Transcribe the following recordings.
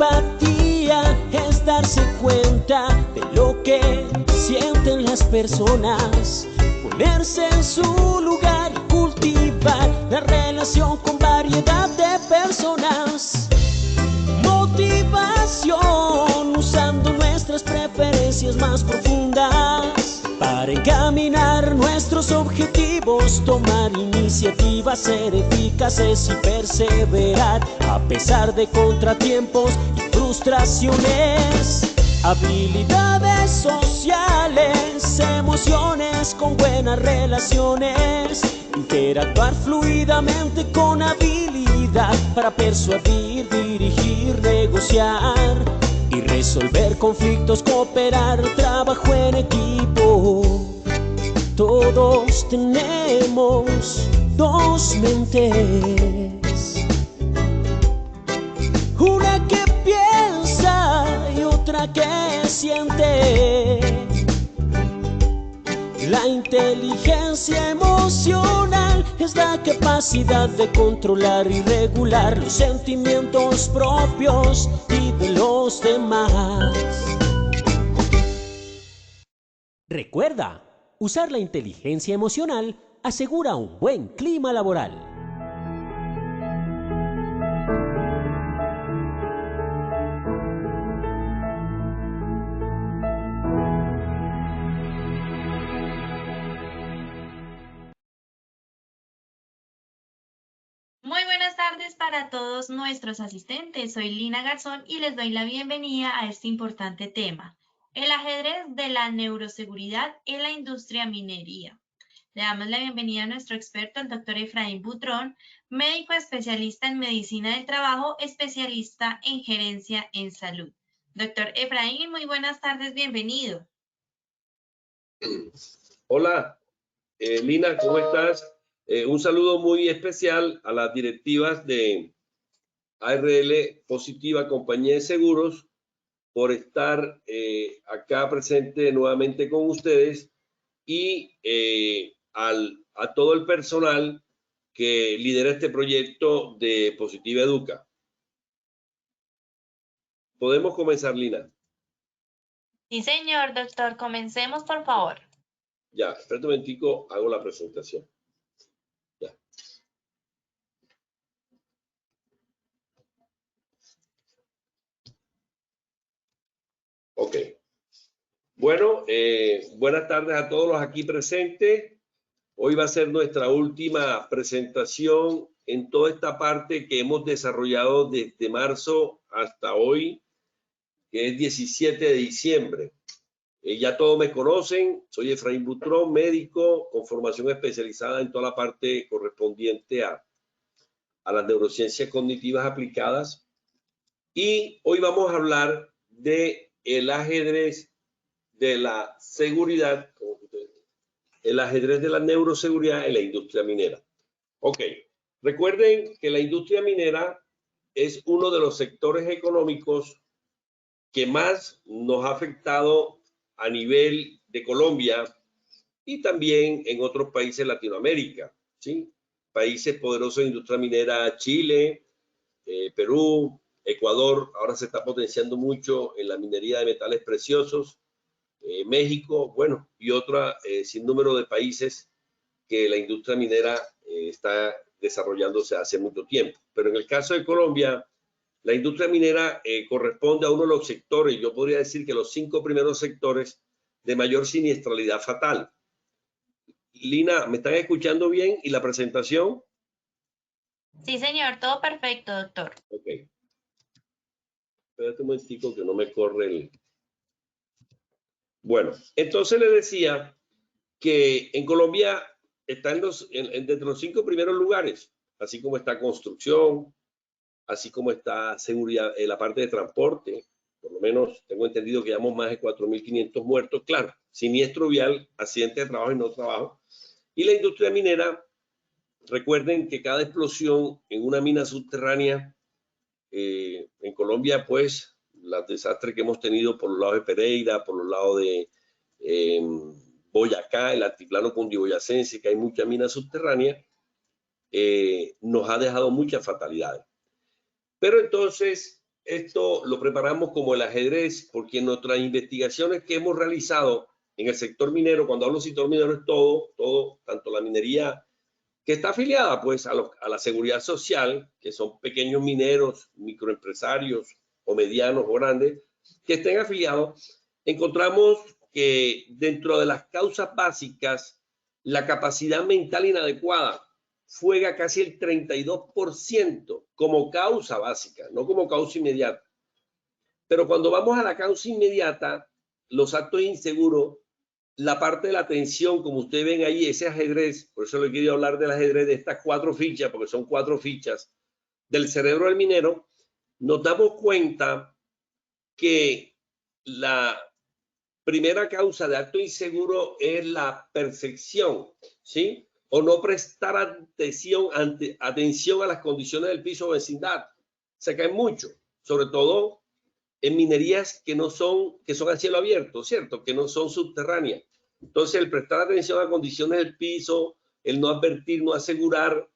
empatía es darse cuenta de lo que sienten las personas, ponerse en su lugar y cultivar la relación con variedad de personas. Motivación usando nuestras preferencias más profundas para encaminar nuestros objetivos, tomar iniciativas, ser eficaces y perseverar a pesar de contratiempos y frustraciones. Habilidades sociales, emociones con buenas relaciones, interactuar fluidamente con habilidad para persuadir, dirigir, negociar y resolver conflictos, cooperar, trabajo en equipo. Todos tenemos dos mentes, una que piensa y otra que siente. La inteligencia emocional es la capacidad de controlar y regular los sentimientos propios y de los demás. Recuerda, usar la inteligencia emocional asegura un buen clima laboral. Muy buenas tardes para todos nuestros asistentes. Soy Lina Garzón y les doy la bienvenida a este importante tema, el ajedrez de la neuroseguridad en la industria minería. Le damos la bienvenida a nuestro experto, el doctor Efraín Butrón, médico especialista en medicina del trabajo, especialista en gerencia en salud. Doctor Efraín, muy buenas tardes, bienvenido. Hola, Lina, ¿cómo estás? Un saludo muy especial a las directivas de ARL Positiva Compañía de Seguros por estar acá presente nuevamente con ustedes y a todo el personal que lidera este proyecto de Positiva Educa. ¿Podemos comenzar, Lina? Sí, señor doctor, comencemos, por favor. Ya, espera un momentico, hago la presentación. Ya. Ok. Bueno, buenas tardes a todos los aquí presentes. Hoy va a ser nuestra última presentación en toda esta parte que hemos desarrollado desde marzo hasta hoy, que es 17 de diciembre. Ya todos me conocen, soy Efraín Butrón, médico con formación especializada en toda la parte correspondiente a las neurociencias cognitivas aplicadas. Y hoy vamos a hablar de el ajedrez de la seguridad, el ajedrez de la neuroseguridad en la industria minera. Ok, recuerden que la industria minera es uno de los sectores económicos que más nos ha afectado a nivel de Colombia y también en otros países de Latinoamérica, ¿sí? Países poderosos de industria minera, Chile, Perú, Ecuador, ahora se está potenciando mucho en la minería de metales preciosos, México, bueno, y otra sin número de países que la industria minera está desarrollándose hace mucho tiempo. Pero en el caso de Colombia, la industria minera corresponde a uno de los sectores, yo podría decir que los 5 primeros sectores de mayor siniestralidad fatal. Lina, ¿me están escuchando bien? ¿Y la presentación? Sí, señor, todo perfecto, doctor. Ok. Espérate un momentico que no me corre el... Bueno, entonces le decía que en Colombia está entre los 5 primeros lugares, así como está construcción, así como está seguridad, la parte de transporte. Por lo menos tengo entendido que llevamos más de 4.500 muertos, claro, siniestro vial, accidente de trabajo y no trabajo. Y la industria minera, recuerden que cada explosión en una mina subterránea, en Colombia, pues, los desastres que hemos tenido por los lados de Pereira, por los lados de Boyacá, el altiplano cundiboyacense, que hay mucha mina subterránea, nos ha dejado muchas fatalidades. Pero entonces, esto lo preparamos como el ajedrez, porque en nuestras investigaciones que hemos realizado en el sector minero, cuando hablo del sector minero es todo, tanto la minería que está afiliada pues a la seguridad social, que son pequeños mineros, microempresarios o medianos o grandes, que estén afiliados, encontramos que dentro de las causas básicas, la capacidad mental inadecuada juega casi el 32% como causa básica, no como causa inmediata. Pero cuando vamos a la causa inmediata, los actos inseguros, la parte de la atención, como ustedes ven ahí, ese ajedrez, por eso le quiero hablar del ajedrez, de estas 4 fichas, porque son 4 fichas del cerebro del minero, nos damos cuenta que la primera causa de acto inseguro es la percepción, ¿sí? O no prestar atención a las condiciones del piso o vecindad. Se caen mucho, sobre todo en minerías que son a cielo abierto, ¿cierto? Que no son subterráneas. Entonces, el prestar atención a condiciones del piso, el no advertir, no asegurar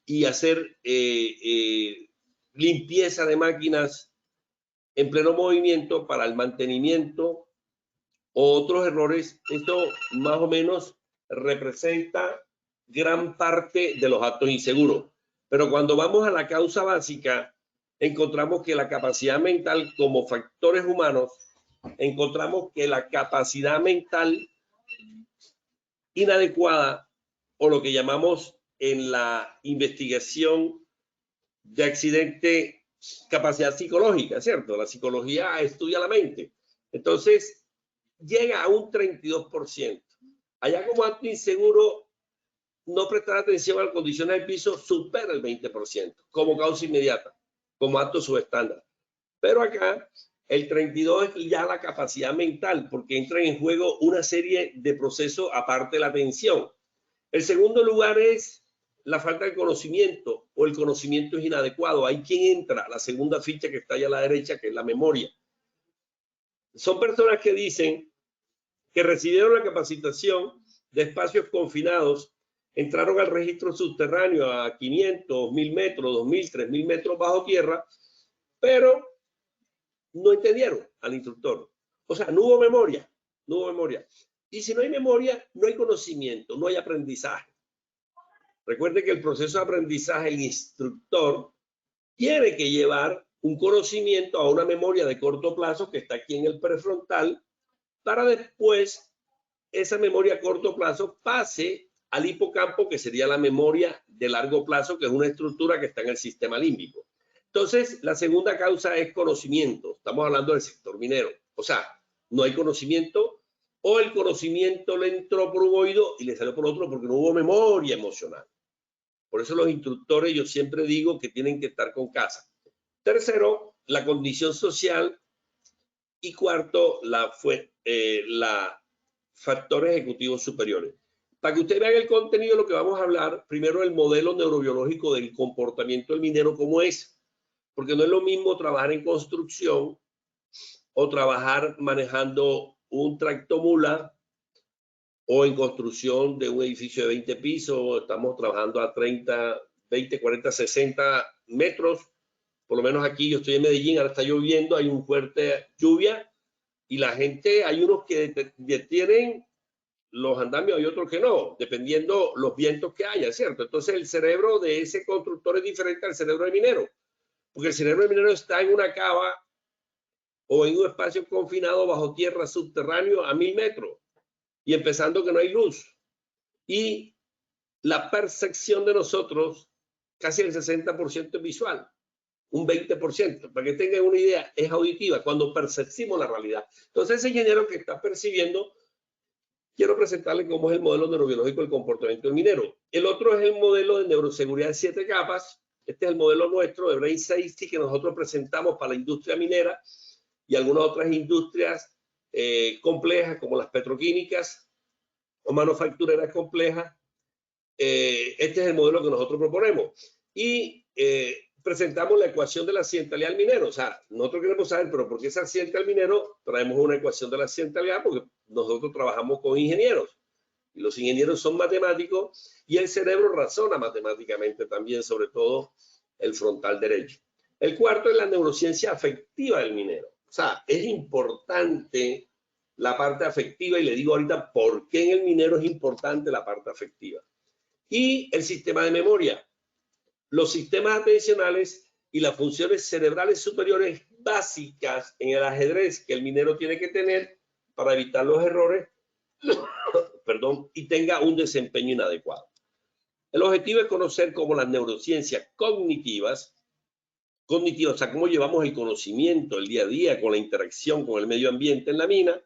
y hacer limpieza de máquinas en pleno movimiento para el mantenimiento o otros errores, esto más o menos representa gran parte de los actos inseguros. Pero cuando vamos a la causa básica, encontramos que la capacidad mental como factores humanos, encontramos que la capacidad mental inadecuada, o lo que llamamos en la investigación de accidente, capacidad psicológica, ¿cierto? La psicología estudia la mente. Entonces, llega a un 32%. Allá como acto inseguro, no prestar atención a las condiciones del piso supera el 20% como causa inmediata, como acto subestándar. Pero acá el 32% es ya la capacidad mental, porque entra en juego una serie de procesos aparte de la atención. El segundo lugar es la falta de conocimiento, o el conocimiento es inadecuado. Hay quien entra, la segunda ficha que está allá a la derecha, que es la memoria. Son personas que dicen que recibieron la capacitación de espacios confinados, entraron al registro subterráneo a 500, 1000 metros, 2000, 3000 metros bajo tierra, pero no entendieron al instructor. O sea, no hubo memoria, no hubo memoria. Y si no hay memoria, no hay conocimiento, no hay aprendizaje. Recuerde que el proceso de aprendizaje, el instructor tiene que llevar un conocimiento a una memoria de corto plazo que está aquí en el prefrontal, para después esa memoria a corto plazo pase al hipocampo, que sería la memoria de largo plazo, que es una estructura que está en el sistema límbico. Entonces, la segunda causa es conocimiento. Estamos hablando del sector minero. O sea, no hay conocimiento, o el conocimiento le entró por un oído y le salió por otro porque no hubo memoria emocional. Por eso los instructores, yo siempre digo que tienen que estar con casa. Tercero, la condición social. Y cuarto, la factores ejecutivos superiores. Para que ustedes vean el contenido de lo que vamos a hablar, primero el modelo neurobiológico del comportamiento del minero, cómo es. Porque no es lo mismo trabajar en construcción o trabajar manejando un tractomula, o en construcción de un edificio de 20 pisos, estamos trabajando a 30, 20, 40, 60 metros. Por lo menos aquí, yo estoy en Medellín, ahora está lloviendo, hay un fuerte lluvia y la gente, hay unos que detienen los andamios y otros que no, dependiendo los vientos que haya, ¿cierto? Entonces el cerebro de ese constructor es diferente al cerebro del minero, porque el cerebro del minero está en una cava o en un espacio confinado bajo tierra, subterráneo a 1000 metros, y empezando que no hay luz. Y la percepción de nosotros, casi el 60% es visual, un 20%, para que tengan una idea, es auditiva, cuando percibimos la realidad. Entonces, ese ingeniero que está percibiendo, quiero presentarle cómo es el modelo neurobiológico del comportamiento del minero. El otro es el modelo de neuroseguridad de 7 capas. Este es el modelo nuestro de Brain Safety que nosotros presentamos para la industria minera y algunas otras industrias complejas, como las petroquímicas o manufactureras complejas. Este es el modelo que nosotros proponemos. Y presentamos la ecuación de la accidentalidad al minero. O sea, nosotros queremos saber, pero ¿por qué se accidenta al minero? Traemos una ecuación de la accidentalidad porque nosotros trabajamos con ingenieros. Y los ingenieros son matemáticos y el cerebro razona matemáticamente también, sobre todo el frontal derecho. El cuarto es la neurociencia afectiva del minero. O sea, es importante la parte afectiva y le digo ahorita por qué en el minero es importante la parte afectiva. Y el sistema de memoria. Los sistemas atencionales y las funciones cerebrales superiores básicas en el ajedrez que el minero tiene que tener para evitar los errores, perdón, y tenga un desempeño inadecuado. El objetivo es conocer cómo las neurociencias cognitivas, o sea, cómo llevamos el conocimiento el día a día con la interacción con el medio ambiente en la mina,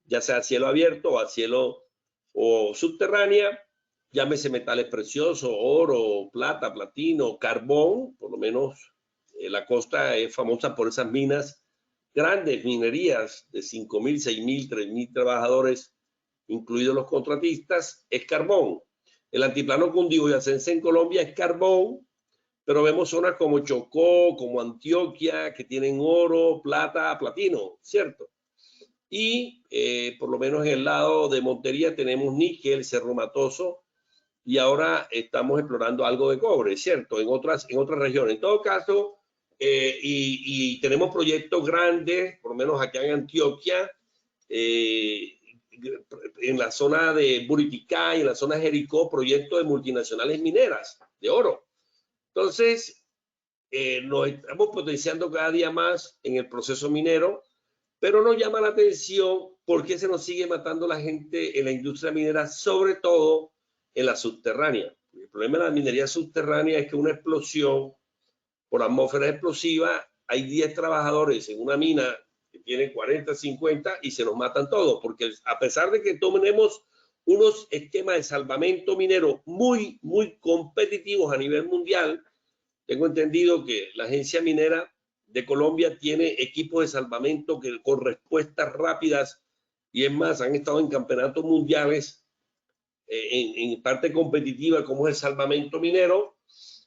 ya sea a cielo abierto o a cielo o subterránea, llámese metales preciosos, oro, plata, platino, carbón, por lo menos la costa es famosa por esas minas, grandes minerías de 5.000, 6.000, 3.000 trabajadores, incluidos los contratistas, es carbón. El altiplano cundiboyacense en Colombia es carbón, pero vemos zonas como Chocó, como Antioquia, que tienen oro, plata, platino, ¿cierto? Y por lo menos en el lado de Montería tenemos níquel, Cerro Matoso, y ahora estamos explorando algo de cobre, ¿cierto? En otras regiones. En todo caso, y tenemos proyectos grandes, por lo menos acá en Antioquia, en la zona de Buriticá y en la zona de Jericó, proyectos de multinacionales mineras de oro. Entonces, nos estamos potenciando cada día más en el proceso minero, pero nos llama la atención por qué se nos sigue matando la gente en la industria minera, sobre todo en la subterránea. El problema de la minería subterránea es que una explosión por atmósfera explosiva, hay 10 trabajadores en una mina que tiene 40, 50 y se nos matan todos, porque a pesar de que tenemos unos esquemas de salvamento minero muy, muy competitivos a nivel mundial, tengo entendido que la Agencia Minera de Colombia tiene equipos de salvamento que con respuestas rápidas, y es más, han estado en campeonatos mundiales en parte competitiva como es el salvamento minero,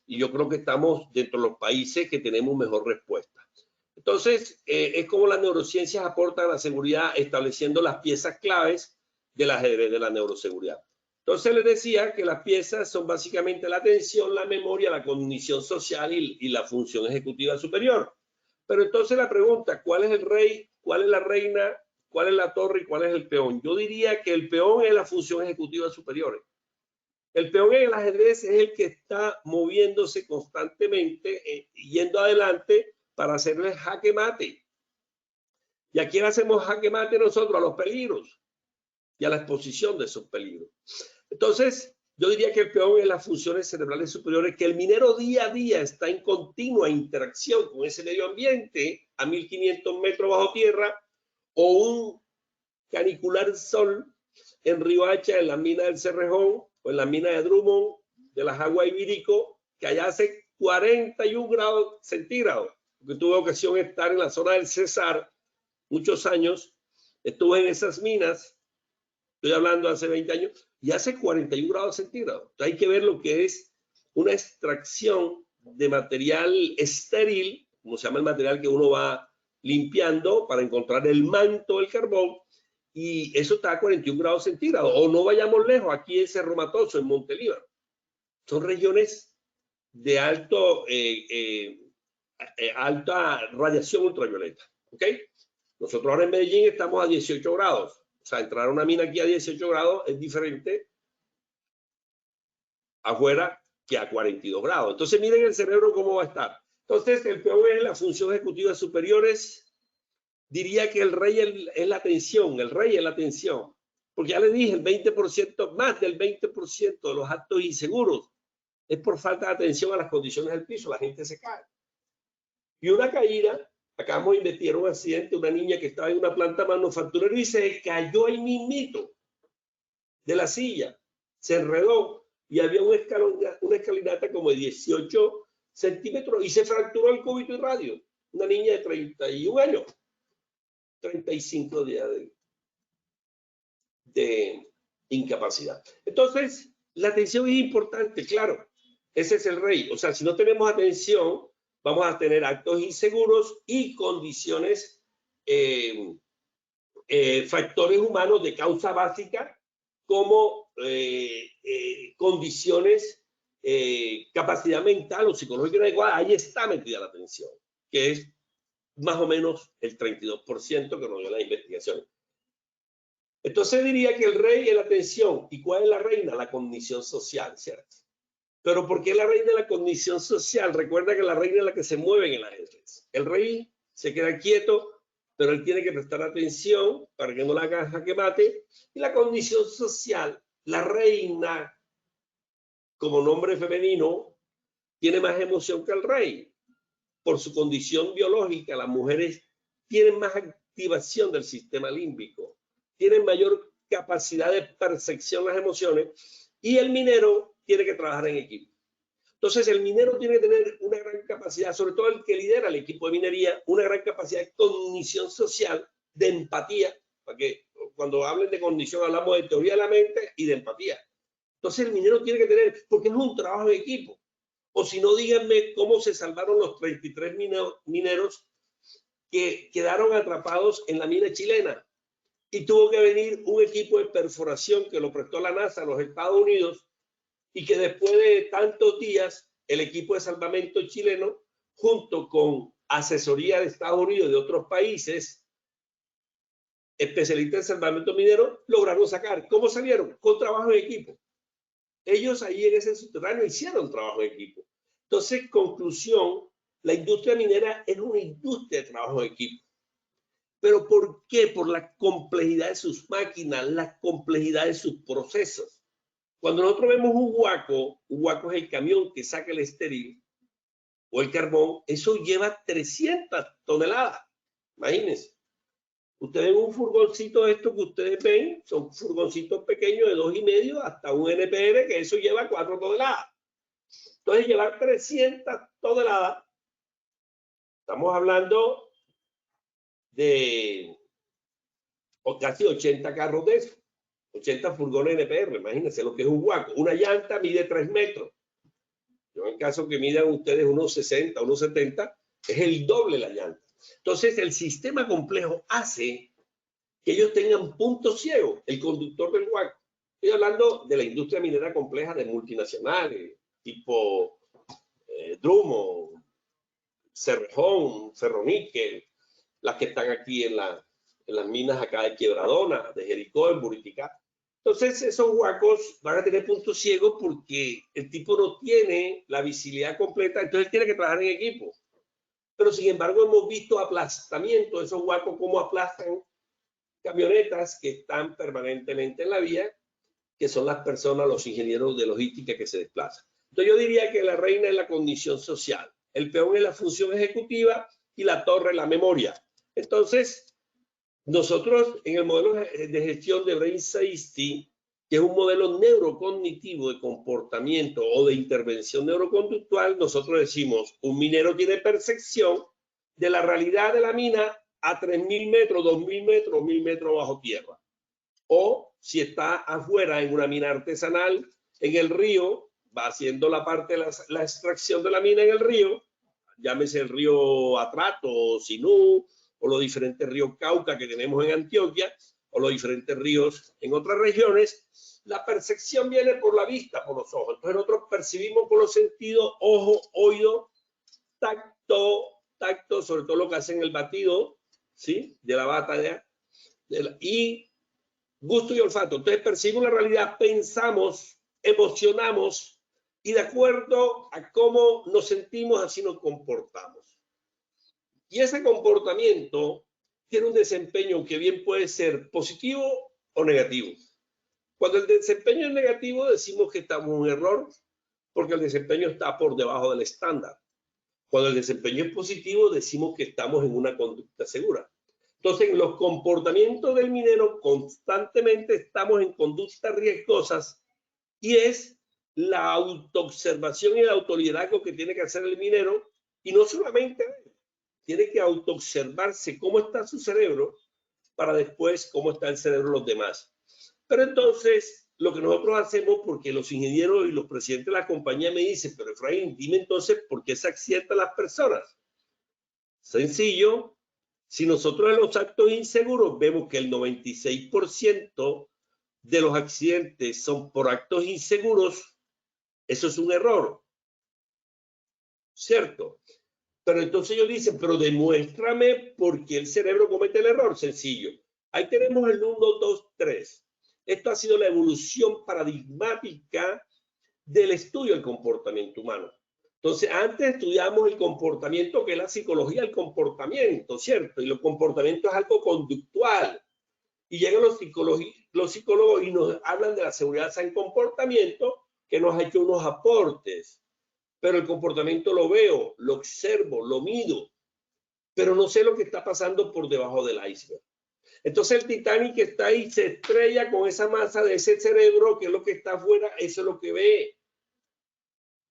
y yo creo que estamos dentro de los países que tenemos mejor respuesta. Entonces, es como las neurociencias aportan a la seguridad estableciendo las piezas claves del ajedrez de la neuroseguridad. Entonces les decía que las piezas son básicamente la atención, la memoria, la cognición social y la función ejecutiva superior. Pero entonces la pregunta, ¿cuál es el rey? ¿Cuál es la reina? ¿Cuál es la torre y cuál es el peón? Yo diría que el peón es la función ejecutiva superior. El peón en el ajedrez es el que está moviéndose constantemente, yendo adelante para hacerle jaque mate. ¿Y a quién hacemos jaque mate nosotros? A los peligros y a la exposición de esos peligros. Entonces, yo diría que el peón es las funciones cerebrales superiores, que el minero día a día está en continua interacción con ese medio ambiente a 1500 metros bajo tierra, o un canicular sol en Riohacha, en la mina del Cerrejón, o en la mina de Drummond, de las aguas Ibérico, que allá hace 41 grados centígrados. Porque tuve ocasión de estar en la zona del Cesar muchos años, estuve en esas minas, estoy hablando hace 20 años, y hace 41 grados centígrados. Entonces hay que ver lo que es una extracción de material estéril, como se llama el material que uno va limpiando para encontrar el manto del carbón, y eso está a 41 grados centígrados. O no vayamos lejos, aquí en Cerro Matoso, en Montelíbano. Son regiones de alta radiación ultravioleta. ¿Ok? Nosotros ahora en Medellín estamos a 18 grados. O sea, entrar a una mina aquí a 18 grados es diferente afuera que a 42 grados. Entonces, miren el cerebro cómo va a estar. Entonces, el peón es la función ejecutiva superiores. Diría que el rey es la atención, el rey es la atención. Porque ya le dije, el 20%, más del 20% de los actos inseguros es por falta de atención a las condiciones del piso. La gente se cae. Y una caída, acabamos de investigar un accidente, una niña que estaba en una planta manufacturera y se cayó ahí mismito de la silla, se enredó y había una escalinata como de 18 centímetros y se fracturó el cúbito y radio. Una niña de 31 años, 35 días de incapacidad. Entonces, la atención es importante, claro, ese es el rey. O sea, si no tenemos atención, vamos a tener actos inseguros y condiciones, factores humanos de causa básica, como condiciones, capacidad mental o psicológica adecuada. Ahí está metida la atención. que es más o menos el 32% que nos dio las investigaciones. Entonces diría que el rey es la atención. ¿Y cuál es la reina? La condición social, ¿cierto? Pero ¿por qué la reina es la condición social? Recuerda que la reina es la que se mueve en el ajedrez. El rey se queda quieto, pero él tiene que prestar atención para que no la haga jaque mate. Y la condición social, la reina, como nombre femenino, tiene más emoción que el rey. Por su condición biológica, las mujeres tienen más activación del sistema límbico, tienen mayor capacidad de percepción de las emociones, y el minero tiene que trabajar en equipo. Entonces, el minero tiene que tener una gran capacidad, sobre todo el que lidera el equipo de minería, una gran capacidad de cognición social, de empatía, porque cuando hablen de cognición hablamos de teoría de la mente y de empatía. Entonces, el minero tiene que tener, porque es un trabajo de equipo. O si no, díganme cómo se salvaron los 33 mineros que quedaron atrapados en la mina chilena. Y tuvo que venir un equipo de perforación que lo prestó la NASA a los Estados Unidos, y que después de tantos días, el equipo de salvamento chileno, junto con asesoría de Estados Unidos y de otros países, especialistas en salvamento minero, lograron sacar. ¿Cómo salieron? Con trabajo en equipo. Ellos ahí en ese subterráneo hicieron trabajo en equipo. Entonces, conclusión, la industria minera es una industria de trabajo en equipo. ¿Pero por qué? Por la complejidad de sus máquinas, la complejidad de sus procesos. Cuando nosotros vemos un huaco es el camión que saca el estéril o el carbón, eso lleva 300 toneladas. Imagínense. Ustedes ven un furgoncito de estos que ustedes ven, son furgoncitos pequeños de 2,5 hasta un NPR, que eso lleva 4 toneladas. Entonces, llevar 300 toneladas, estamos hablando de casi 80 carros de eso, 80 furgones NPR, imagínense lo que es un huaco. Una llanta mide 3 metros. Yo en caso que midan ustedes unos 60, unos 70, es el doble la llanta. Entonces, el sistema complejo hace que ellos tengan puntos ciegos, el conductor del huaco. Estoy hablando de la industria minera compleja de multinacionales, tipo Drummond, Cerrejón, Ferroníquel, las que están aquí en las minas acá de Quiebradona, de Jericó, en Buriticá. Entonces, esos huacos van a tener puntos ciegos porque el tipo no tiene la visibilidad completa, entonces tiene que trabajar en equipo. Pero, sin embargo, hemos visto aplastamiento de esos huacos, como aplastan camionetas que están permanentemente en la vía, que son las personas, los ingenieros de logística que se desplazan. Entonces, yo diría que la reina es la condición social, el peón es la función ejecutiva y la torre es la memoria. Entonces, nosotros en el modelo de gestión de Brain Safety, que es un modelo neurocognitivo de comportamiento o de intervención neuroconductual, nosotros decimos, un minero tiene percepción de la realidad de la mina a 3.000 metros, 2.000 metros, 1.000 metros bajo tierra. O si está afuera en una mina artesanal, en el río, va haciendo la parte de la extracción de la mina en el río, llámese el río Atrato o Sinú, o los diferentes ríos Cauca que tenemos en Antioquia, o los diferentes ríos en otras regiones, la percepción viene por la vista, por los ojos. Entonces nosotros percibimos por los sentidos, ojo, oído, tacto, sobre todo lo que hacen el batido, ¿sí? De la bata, y gusto y olfato. Entonces percibimos la realidad, pensamos, emocionamos, y de acuerdo a cómo nos sentimos, así nos comportamos. Y ese comportamiento tiene un desempeño que bien puede ser positivo o negativo. Cuando el desempeño es negativo, decimos que estamos en un error, porque el desempeño está por debajo del estándar. Cuando el desempeño es positivo, decimos que estamos en una conducta segura. Entonces, en los comportamientos del minero, constantemente estamos en conductas riesgosas, y es la autoobservación y el autoliderazgo que tiene que hacer el minero, y no solamente tiene que autoobservarse cómo está su cerebro para después cómo está el cerebro de los demás. Pero entonces, lo que nosotros hacemos, porque los ingenieros y los presidentes de la compañía me dicen, pero Efraín, dime entonces por qué se accidentan las personas. Sencillo, si nosotros en los actos inseguros vemos que el 96% de los accidentes son por actos inseguros, eso es un error, ¿cierto? Pero entonces ellos dicen, pero demuéstrame por qué el cerebro comete el error. Sencillo. Ahí tenemos el 1, 2, 3. Esto ha sido la evolución paradigmática del estudio del comportamiento humano. Entonces, antes estudiamos el comportamiento, que es la psicología del comportamiento, ¿cierto? Y el comportamiento es algo conductual. Y llegan los psicólogos y nos hablan de la seguridad en comportamiento, que nos ha hecho unos aportes. Pero el comportamiento lo veo, lo observo, lo mido, pero no sé lo que está pasando por debajo del iceberg. Entonces el Titanic está ahí, se estrella con esa masa de ese cerebro, que es lo que está afuera, eso es lo que ve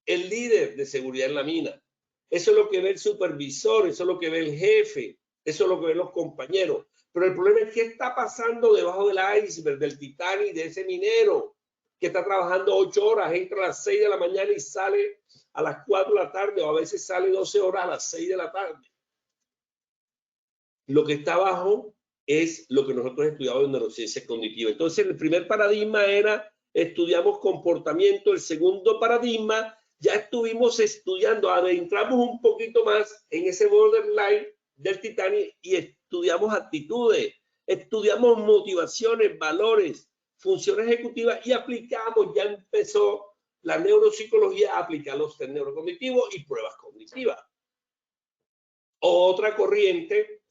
el líder de seguridad en la mina. Eso es lo que ve el supervisor, eso es lo que ve el jefe, eso es lo que ven los compañeros. Pero el problema es qué está pasando debajo del iceberg, del Titanic, de ese minero que está trabajando 8 horas, entra a las 6 de la mañana y sale a las 4 de la tarde, o a veces sale 12 horas a las 6 de la tarde. Lo que está abajo es lo que nosotros estudiamos en neurociencia cognitiva. Entonces, el primer paradigma era estudiamos comportamiento. El segundo paradigma, ya estuvimos estudiando, adentramos un poquito más en ese borderline del Titanic y estudiamos actitudes, estudiamos motivaciones, valores, funciones ejecutivas y aplicamos, ya empezó la neuropsicología a aplicar los test neurocognitivos y pruebas cognitivas. Otra corriente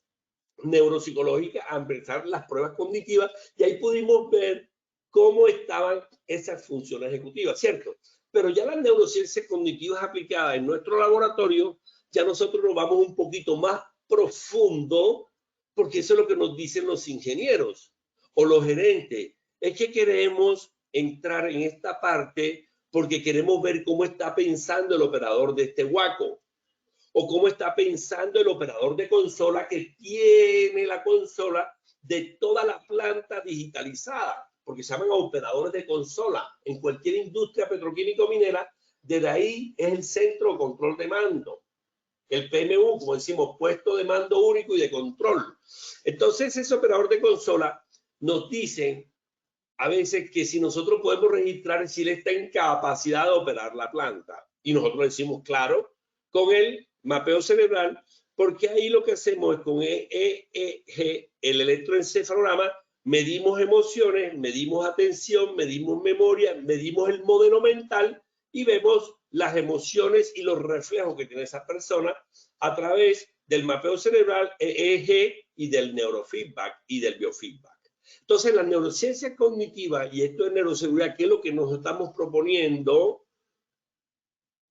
neuropsicológica a empezar las pruebas cognitivas y ahí pudimos ver cómo estaban esas funciones ejecutivas, ¿cierto? Pero ya las neurociencias cognitivas aplicadas en nuestro laboratorio, ya nosotros nos vamos un poquito más profundo, porque eso es lo que nos dicen los ingenieros o los gerentes. Es que queremos entrar en esta parte porque queremos ver cómo está pensando el operador de este huaco o cómo está pensando el operador de consola que tiene la consola de toda la planta digitalizada, porque se llaman operadores de consola. En cualquier industria petroquímico minera, desde ahí es el centro de control de mando. El PMU, como decimos, puesto de mando único y de control. Entonces, ese operador de consola nos dice a veces que si nosotros podemos registrar si él está en capacidad de operar la planta. Y nosotros decimos, claro, con el mapeo cerebral, porque ahí lo que hacemos es con EEG, el electroencefalograma, medimos emociones, medimos atención, medimos memoria, medimos el modelo mental y vemos las emociones y los reflejos que tiene esa persona a través del mapeo cerebral, EEG, y del neurofeedback y del biofeedback. Entonces, la neurociencia cognitiva, y esto es neuroseguridad, que es lo que nos estamos proponiendo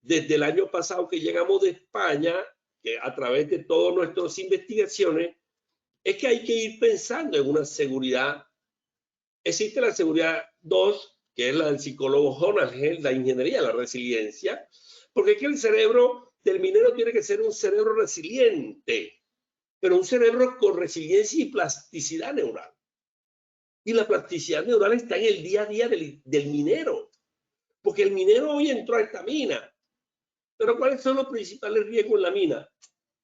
desde el año pasado que llegamos de España, que a través de todas nuestras investigaciones, es que hay que ir pensando en una seguridad. Existe la seguridad 2, que es la del psicólogo Jonas, la ingeniería, la resiliencia, porque es que el cerebro del minero tiene que ser un cerebro resiliente, pero un cerebro con resiliencia y plasticidad neural. Y la plasticidad neural está en el día a día del minero, porque el minero hoy entró a esta mina. Pero ¿cuáles son los principales riesgos en la mina?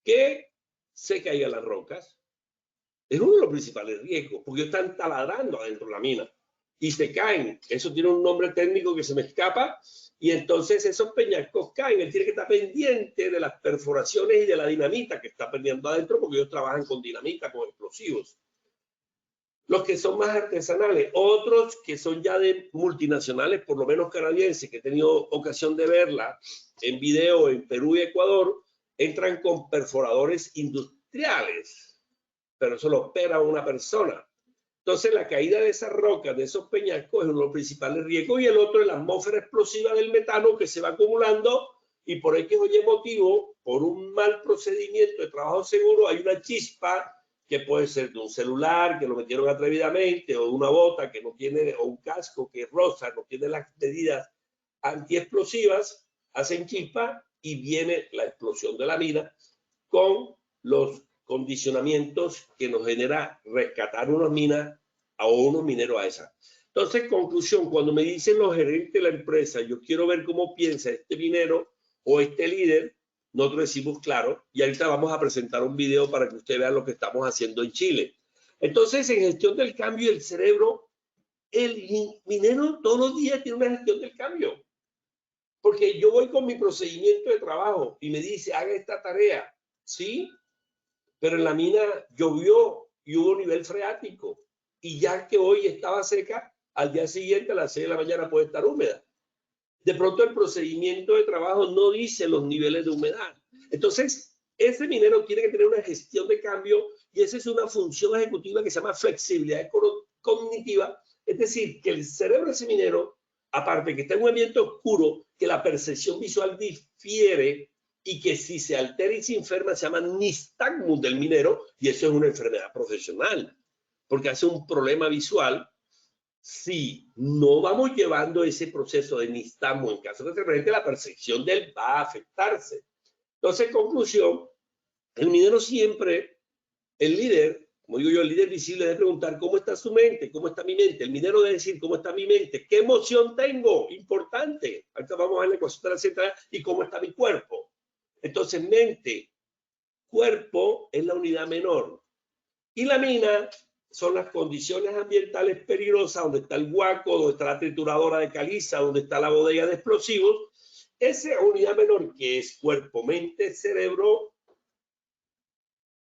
Que se caigan las rocas. Es uno de los principales riesgos, porque están taladrando adentro de la mina y se caen. Eso tiene un nombre técnico que se me escapa, y entonces esos peñascos caen. Él tiene que estar pendiente de las perforaciones y de la dinamita que está perdiendo adentro, porque ellos trabajan con dinamita, con explosivos. Los que son más artesanales, otros que son ya de multinacionales, por lo menos canadienses, que he tenido ocasión de verla en video en Perú y Ecuador, entran con perforadores industriales, pero eso lo opera una persona. Entonces, la caída de esas rocas, de esos peñascos, es uno de los principales riesgos, y el otro es la atmósfera explosiva del metano que se va acumulando, y por X o Y motivo, por un mal procedimiento de trabajo seguro, hay una chispa que puede ser de un celular que lo metieron atrevidamente, o de una bota que no tiene, o un casco que rosa, no tiene las medidas antiexplosivas, hacen chispa y viene la explosión de la mina con los condicionamientos que nos genera rescatar unas minas o unos mineros a esa. Entonces, conclusión, cuando me dicen los gerentes de la empresa, yo quiero ver cómo piensa este minero o este líder, nosotros decimos claro, y ahorita vamos a presentar un video para que ustedes vean lo que estamos haciendo en Chile. Entonces, en gestión del cambio del cerebro, el minero todos los días tiene una gestión del cambio. Porque yo voy con mi procedimiento de trabajo y me dice, haga esta tarea. ¿sí? Pero en la mina llovió y hubo nivel freático. Y ya que hoy estaba seca, al día siguiente a las 6 de la mañana puede estar húmeda. De pronto el procedimiento de trabajo no dice los niveles de humedad. Entonces, ese minero tiene que tener una gestión de cambio y esa es una función ejecutiva que se llama flexibilidad cognitiva. Es decir, que el cerebro de ese minero, aparte que está en un ambiente oscuro, que la percepción visual difiere y que si se altera y se enferma se llama nistagmus del minero y eso es una enfermedad profesional porque hace un problema visual si no vamos llevando ese proceso de nistagmus en caso que se presente la percepción del va a afectarse. Entonces, en conclusión, el minero siempre, el líder, como digo yo, el líder visible debe preguntar cómo está su mente, cómo está mi mente. El minero debe decir cómo está mi mente, qué emoción tengo, importante. Ahorita vamos a ver la ecuación de la central y cómo está mi cuerpo. Entonces, mente, cuerpo es la unidad menor. Y la mina son las condiciones ambientales peligrosas, donde está el huaco, donde está la trituradora de caliza, donde está la bodega de explosivos. Esa unidad menor que es cuerpo, mente, cerebro,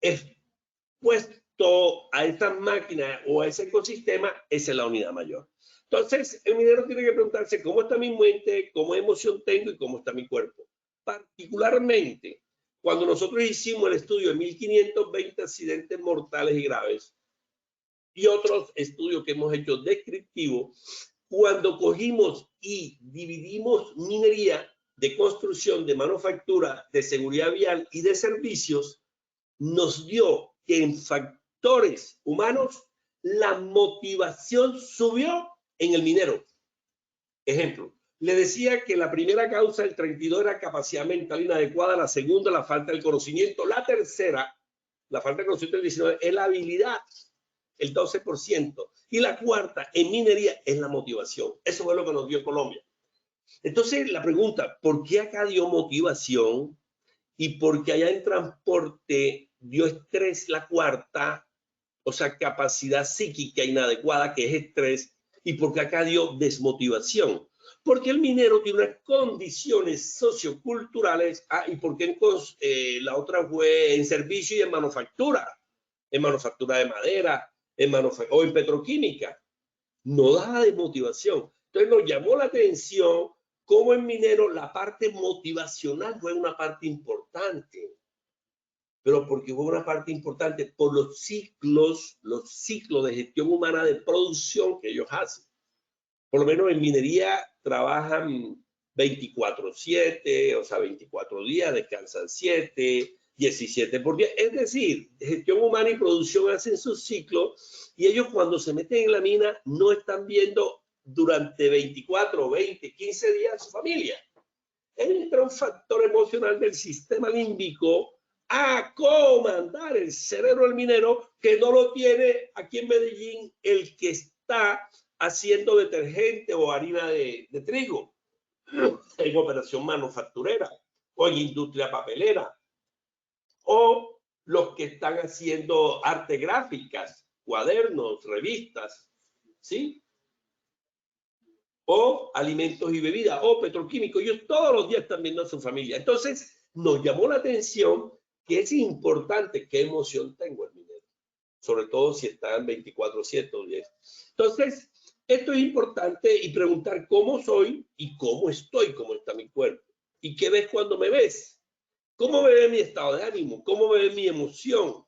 expuesto a esta máquina o a ese ecosistema, esa es la unidad mayor. Entonces, el minero tiene que preguntarse cómo está mi mente, cómo emoción tengo y cómo está mi cuerpo. Particularmente, cuando nosotros hicimos el estudio de 1520 accidentes mortales y graves y otros estudios que hemos hecho descriptivos, cuando cogimos y dividimos minería de construcción, de manufactura, de seguridad vial y de servicios, nos dio que en factores humanos la motivación subió en el minero. Ejemplo, le decía que la primera causa del 32 era capacidad mental inadecuada, la segunda la falta del conocimiento, la tercera, la falta de conocimiento del 19, es la habilidad, el 12%, y la cuarta en minería es la motivación. Eso fue lo que nos dio Colombia. Entonces la pregunta, ¿por qué acá dio motivación? Y por qué allá en transporte dio estrés la cuarta, o sea, capacidad psíquica inadecuada, que es estrés, y por qué acá dio desmotivación. Porque el minero tiene unas condiciones socioculturales, y porque la otra fue en servicio y en manufactura de madera, o en petroquímica. No da desmotivación. Entonces nos llamó la atención cómo en minero la parte motivacional fue una parte importante. Pero porque fue una parte importante por los ciclos de gestión humana de producción que ellos hacen. Por lo menos en minería trabajan 24/7, o sea, 24 días, descansan 7, 17 por día. Es decir, gestión humana y producción hacen sus ciclos y ellos cuando se meten en la mina no están viendo durante 24, 20, 15 días a su familia. Entra un factor emocional del sistema límbico a comandar el cerebro del minero que no lo tiene aquí en Medellín el que está haciendo detergente o harina de trigo en operación manufacturera o en industria papelera o los que están haciendo arte gráficas, cuadernos, revistas, ¿sí? O alimentos y bebidas o petroquímicos. Ellos todos los días están viendo a su familia. Entonces nos llamó la atención que es importante qué emoción tengo el minero, sobre todo si están 24/7 o 10. Entonces, esto es importante y preguntar cómo soy y cómo estoy, cómo está mi cuerpo. ¿Y qué ves cuando me ves? ¿Cómo me ve mi estado de ánimo? ¿Cómo me ve mi emoción?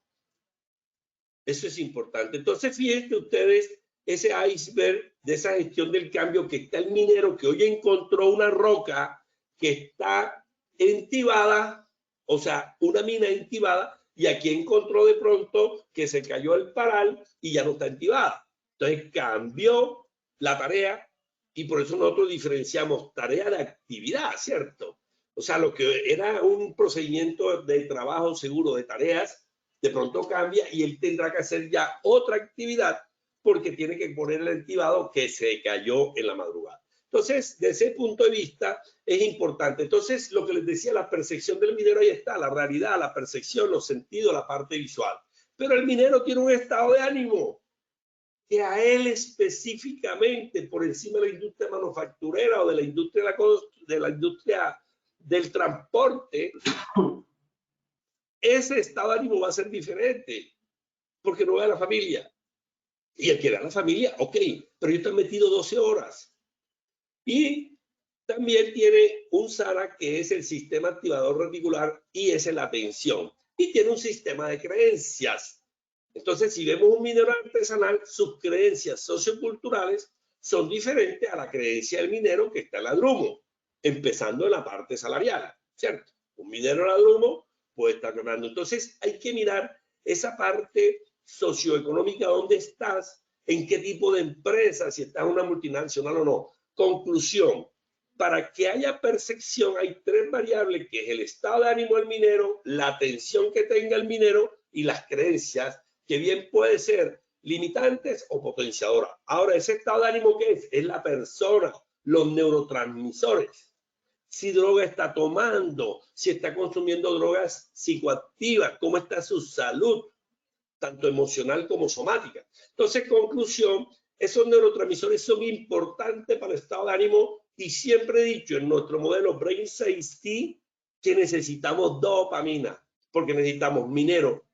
Eso es importante. Entonces, fíjense ustedes ese iceberg de esa gestión del cambio que está el minero que hoy encontró una roca que está entibada, o sea, una mina entibada, y aquí encontró de pronto que se cayó el paral y ya no está entibada. Entonces cambió la tarea y por eso nosotros diferenciamos tarea de actividad, ¿cierto? O sea, lo que era un procedimiento de trabajo seguro de tareas, de pronto cambia y él tendrá que hacer ya otra actividad porque tiene que poner el entibado que se cayó en la madrugada. Entonces, desde ese punto de vista, es importante. Entonces, lo que les decía, la percepción del minero, ahí está, la realidad, la percepción, los sentidos, la parte visual. Pero el minero tiene un estado de ánimo que a él específicamente, por encima de la industria manufacturera o de la industria del transporte, ese estado de ánimo va a ser diferente, porque no ve a la familia. Y el que ve a la familia, ok, pero yo estoy metido 12 horas. Y también tiene un SARA, que es el sistema activador reticular, y es la atención. Y tiene un sistema de creencias. Entonces, si vemos un minero artesanal, sus creencias socioculturales son diferentes a la creencia del minero que está en ladrumo, empezando en la parte salarial, ¿cierto? Un minero ladrumo puede estar ganando. Entonces, hay que mirar esa parte socioeconómica, dónde estás, en qué tipo de empresa, si estás en una multinacional o no. Conclusión, para que haya percepción hay tres variables, que es el estado de ánimo del minero, la atención que tenga el minero y las creencias, que bien puede ser limitantes o potenciadoras. Ahora, ese estado de ánimo, ¿qué es? Es la persona, los neurotransmisores. Si droga está tomando, si está consumiendo drogas psicoactivas, cómo está su salud, tanto emocional como somática. Entonces, conclusión, esos neurotransmisores son importantes para el estado de ánimo, y siempre he dicho en nuestro modelo Brain 6T que necesitamos dopamina, porque necesitamos minero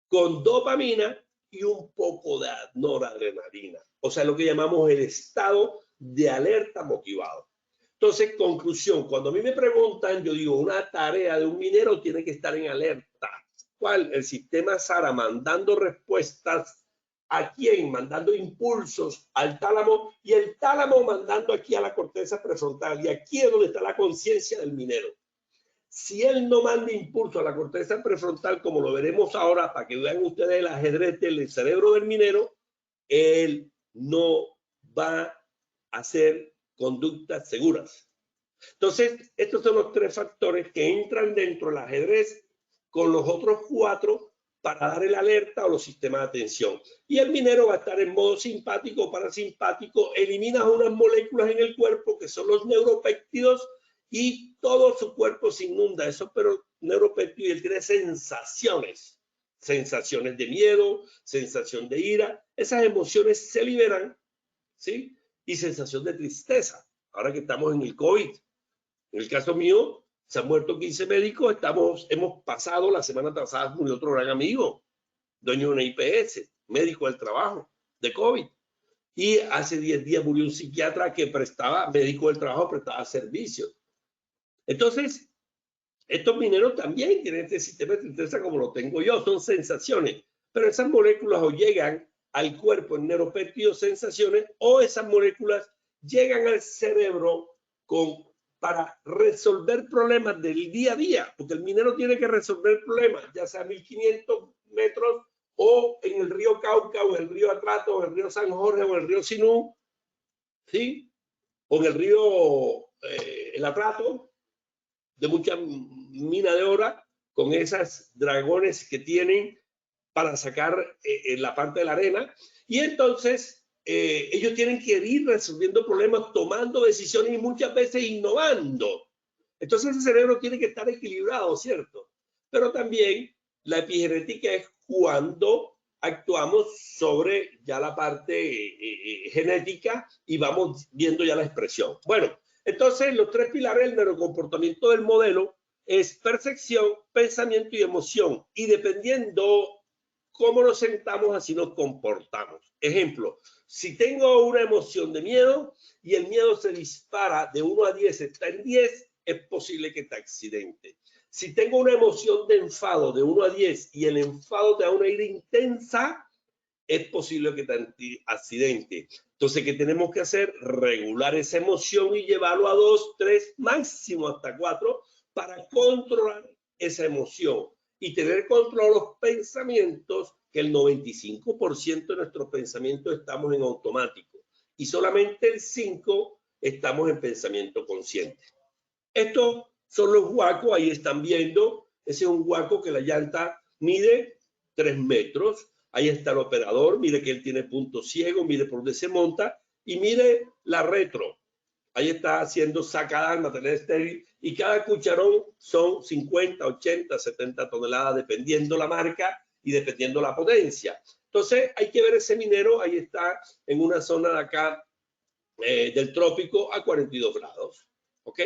con dopamina y un poco de noradrenalina, o sea, lo que llamamos el estado de alerta motivado. Entonces, conclusión, cuando a mí me preguntan, yo digo, una tarea de un minero tiene que estar en alerta. ¿Cuál? El sistema SARA, mandando respuestas a quién, mandando impulsos al tálamo, y el tálamo mandando aquí a la corteza prefrontal, y aquí es donde está la conciencia del minero. Si él no manda impulso a la corteza prefrontal, como lo veremos ahora, para que vean ustedes el ajedrez del cerebro del minero, él no va a hacer conductas seguras. Entonces, estos son los tres factores que entran dentro del ajedrez con los otros cuatro para dar el alerta o los sistemas de atención. Y el minero va a estar en modo simpático o parasimpático, elimina unas moléculas en el cuerpo que son los neuropéptidos, y todo su cuerpo se inunda de esos neuropéptidos, y él tiene sensaciones de miedo, sensación de ira. Esas emociones se liberan, ¿sí? Y sensación de tristeza. Ahora que estamos en el COVID, en el caso mío, se han muerto 15 médicos. Hemos pasado, la semana pasada murió otro gran amigo, dueño de una IPS, médico del trabajo, de COVID. Y hace 10 días murió un psiquiatra que médico del trabajo, prestaba servicios. Entonces, estos mineros también tienen este sistema de tristeza como lo tengo yo, son sensaciones. Pero esas moléculas o llegan al cuerpo en neuropéptidos, sensaciones, o esas moléculas llegan al cerebro para resolver problemas del día a día, porque el minero tiene que resolver problemas, ya sea a 1500 metros o en el río Cauca, o en el río Atrato, o en el río San Jorge, o en el río Sinú, ¿sí? O en el río el Atrato, de mucha mina de oro, con esas dragones que tienen para sacar la parte de la arena. Y entonces ellos tienen que ir resolviendo problemas, tomando decisiones y muchas veces innovando. Entonces ese cerebro tiene que estar equilibrado, ¿cierto? Pero también la epigenética es cuando actuamos sobre ya la parte genética y vamos viendo ya la expresión. Bueno, entonces los tres pilares del neurocomportamiento del modelo es percepción, pensamiento y emoción. Y dependiendo cómo nos sentamos, así nos comportamos. Ejemplo, si tengo una emoción de miedo y el miedo se dispara de 1 a 10, está en 10, es posible que te accidente. Si tengo una emoción de enfado de 1 a 10 y el enfado te da una ira intensa, es posible que te accidente. Entonces, ¿qué tenemos que hacer? Regular esa emoción y llevarlo a 2, 3, máximo hasta 4 para controlar esa emoción y tener control de los pensamientos, que el 95% de nuestros pensamientos estamos en automático y solamente el 5% estamos en pensamiento consciente. Estos son los huacos, ahí están viendo, ese es un huaco que la llanta mide 3 metros. Ahí está el operador, mire que él tiene punto ciego, mire por dónde se monta y mire la retro. Ahí está haciendo sacadal, material estéril, y cada cucharón son 50, 80, 70 toneladas, dependiendo la marca y dependiendo la potencia. Entonces hay que ver ese minero, ahí está en una zona de acá del trópico a 42 grados. ¿Ok?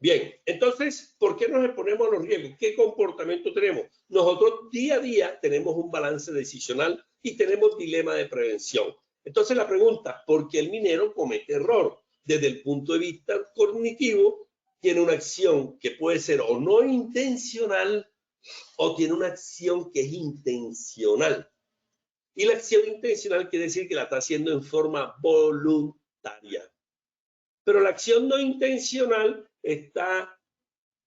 Bien, entonces, ¿por qué nos exponemos a los riesgos? ¿Qué comportamiento tenemos? Nosotros día a día tenemos un balance decisional y tenemos dilema de prevención. Entonces la pregunta, ¿por qué el minero comete error? Desde el punto de vista cognitivo, tiene una acción que puede ser o no intencional o tiene una acción que es intencional. Y la acción intencional quiere decir que la está haciendo en forma voluntaria. Pero la acción no intencional está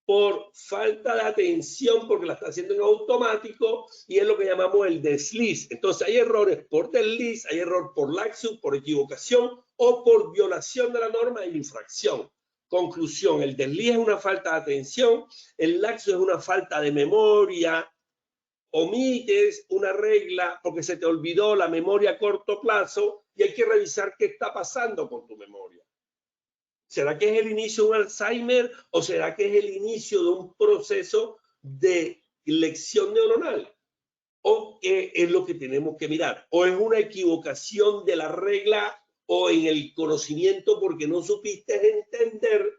por falta de atención porque la está haciendo en automático y es lo que llamamos el desliz. Entonces hay errores por desliz, hay error por laxus, por equivocación o por violación de la norma e infracción. Conclusión, el desliz es una falta de atención, el laxus es una falta de memoria, omites una regla porque se te olvidó la memoria a corto plazo y hay que revisar qué está pasando con tu memoria. ¿Será que es el inicio de un Alzheimer o será que es el inicio de un proceso de lección neuronal? ¿O qué es lo que tenemos que mirar? ¿O es una equivocación de la regla o en el conocimiento porque no supiste entender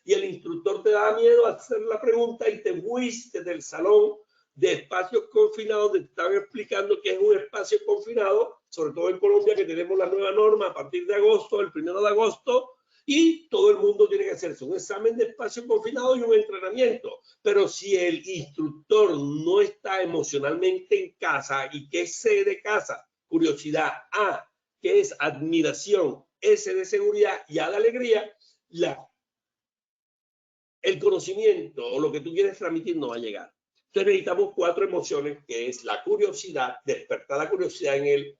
y el instructor te da miedo a hacer la pregunta y te fuiste del salón de espacios confinados donde te estaban explicando que es un espacio confinado, sobre todo en Colombia que tenemos la nueva norma a partir de agosto, el 1 de agosto, y todo el mundo tiene que hacerse un examen de espacio confinado y un entrenamiento. Pero si el instructor no está emocionalmente en casa, ¿y qué es C de casa? Curiosidad. A, que es admiración. S de seguridad y A de alegría. El conocimiento o lo que tú quieres transmitir no va a llegar. Entonces necesitamos 4 emociones, que es la curiosidad, despertar la curiosidad en el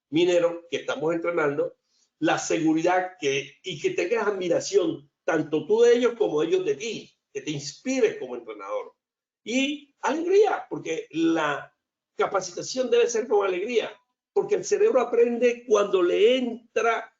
minero que estamos entrenando, la seguridad y que tengas admiración, tanto tú de ellos como ellos de ti, que te inspires como entrenador. Y alegría, porque la capacitación debe ser con alegría, porque el cerebro aprende cuando le entra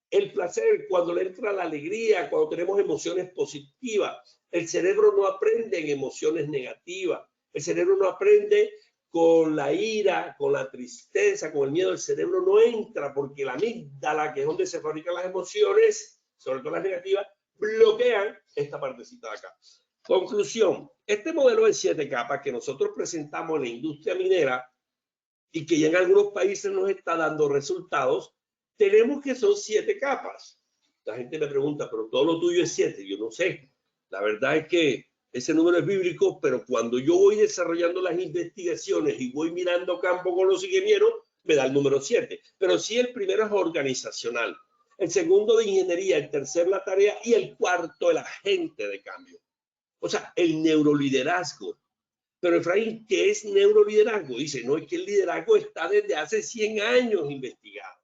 el placer, cuando le entra la alegría, cuando tenemos emociones positivas. El cerebro no aprende en emociones negativas. El cerebro no aprende con la ira, con la tristeza, con el miedo. El cerebro no entra porque la amígdala, que es donde se fabrican las emociones, sobre todo las negativas, bloquean esta partecita de acá. Conclusión, este modelo de 7 capas que nosotros presentamos en la industria minera y que ya en algunos países nos está dando resultados, tenemos que son 7 capas. La gente me pregunta, pero todo lo tuyo es 7. Yo no sé. La verdad es que ese número es bíblico, pero cuando yo voy desarrollando las investigaciones y voy mirando campo con los ingenieros, me da el número 7. Pero sí, el primero es organizacional, el segundo de ingeniería, el tercero la tarea y el cuarto el agente de cambio. O sea, el neuroliderazgo. Pero Efraín, ¿qué es neuroliderazgo? Dice, no, es que el liderazgo está desde hace 100 años investigado.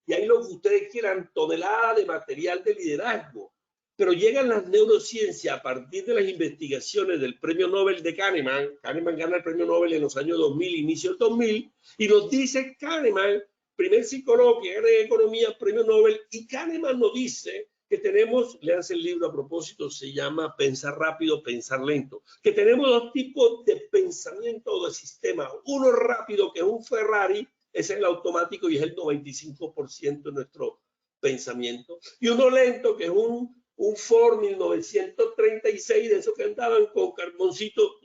Y ahí lo que ustedes quieran, toneladas de material de liderazgo. Pero llegan las neurociencias a partir de las investigaciones del premio Nobel de Kahneman. Kahneman gana el premio Nobel en los años 2000, inicio del 2000, y nos dice Kahneman, primer psicólogo que gana en economía, premio Nobel, y Kahneman nos dice que tenemos, léanse el libro a propósito, se llama Pensar rápido, pensar lento, que tenemos 2 tipos de pensamiento o de sistema. Uno rápido, que es un Ferrari, ese es el automático y es el 95% de nuestro pensamiento, y uno lento, que es un Ford 1936, de esos que andaban con carboncito,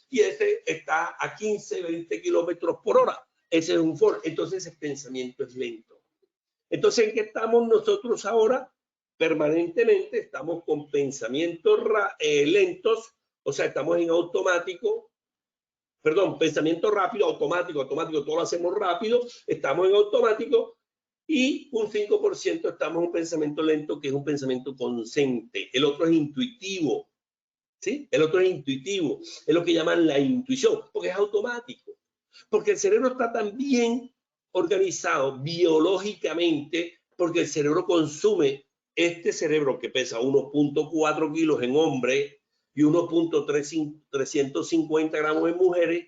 y ese está a 15, 20 kilómetros por hora. Ese es un Ford. Entonces ese pensamiento es lento. Entonces, ¿en qué estamos nosotros ahora? Permanentemente estamos con pensamientos lentos, o sea, estamos en automático, perdón, pensamiento rápido, automático, todo lo hacemos rápido, estamos en automático, y un 5% estamos en un pensamiento lento, que es un pensamiento consciente. El otro es intuitivo, ¿sí? El otro es intuitivo, es lo que llaman la intuición, porque es automático, porque el cerebro está tan bien organizado biológicamente, porque el cerebro consume, este cerebro que pesa 1.4 kilos en hombres y 1.350 gramos en mujeres,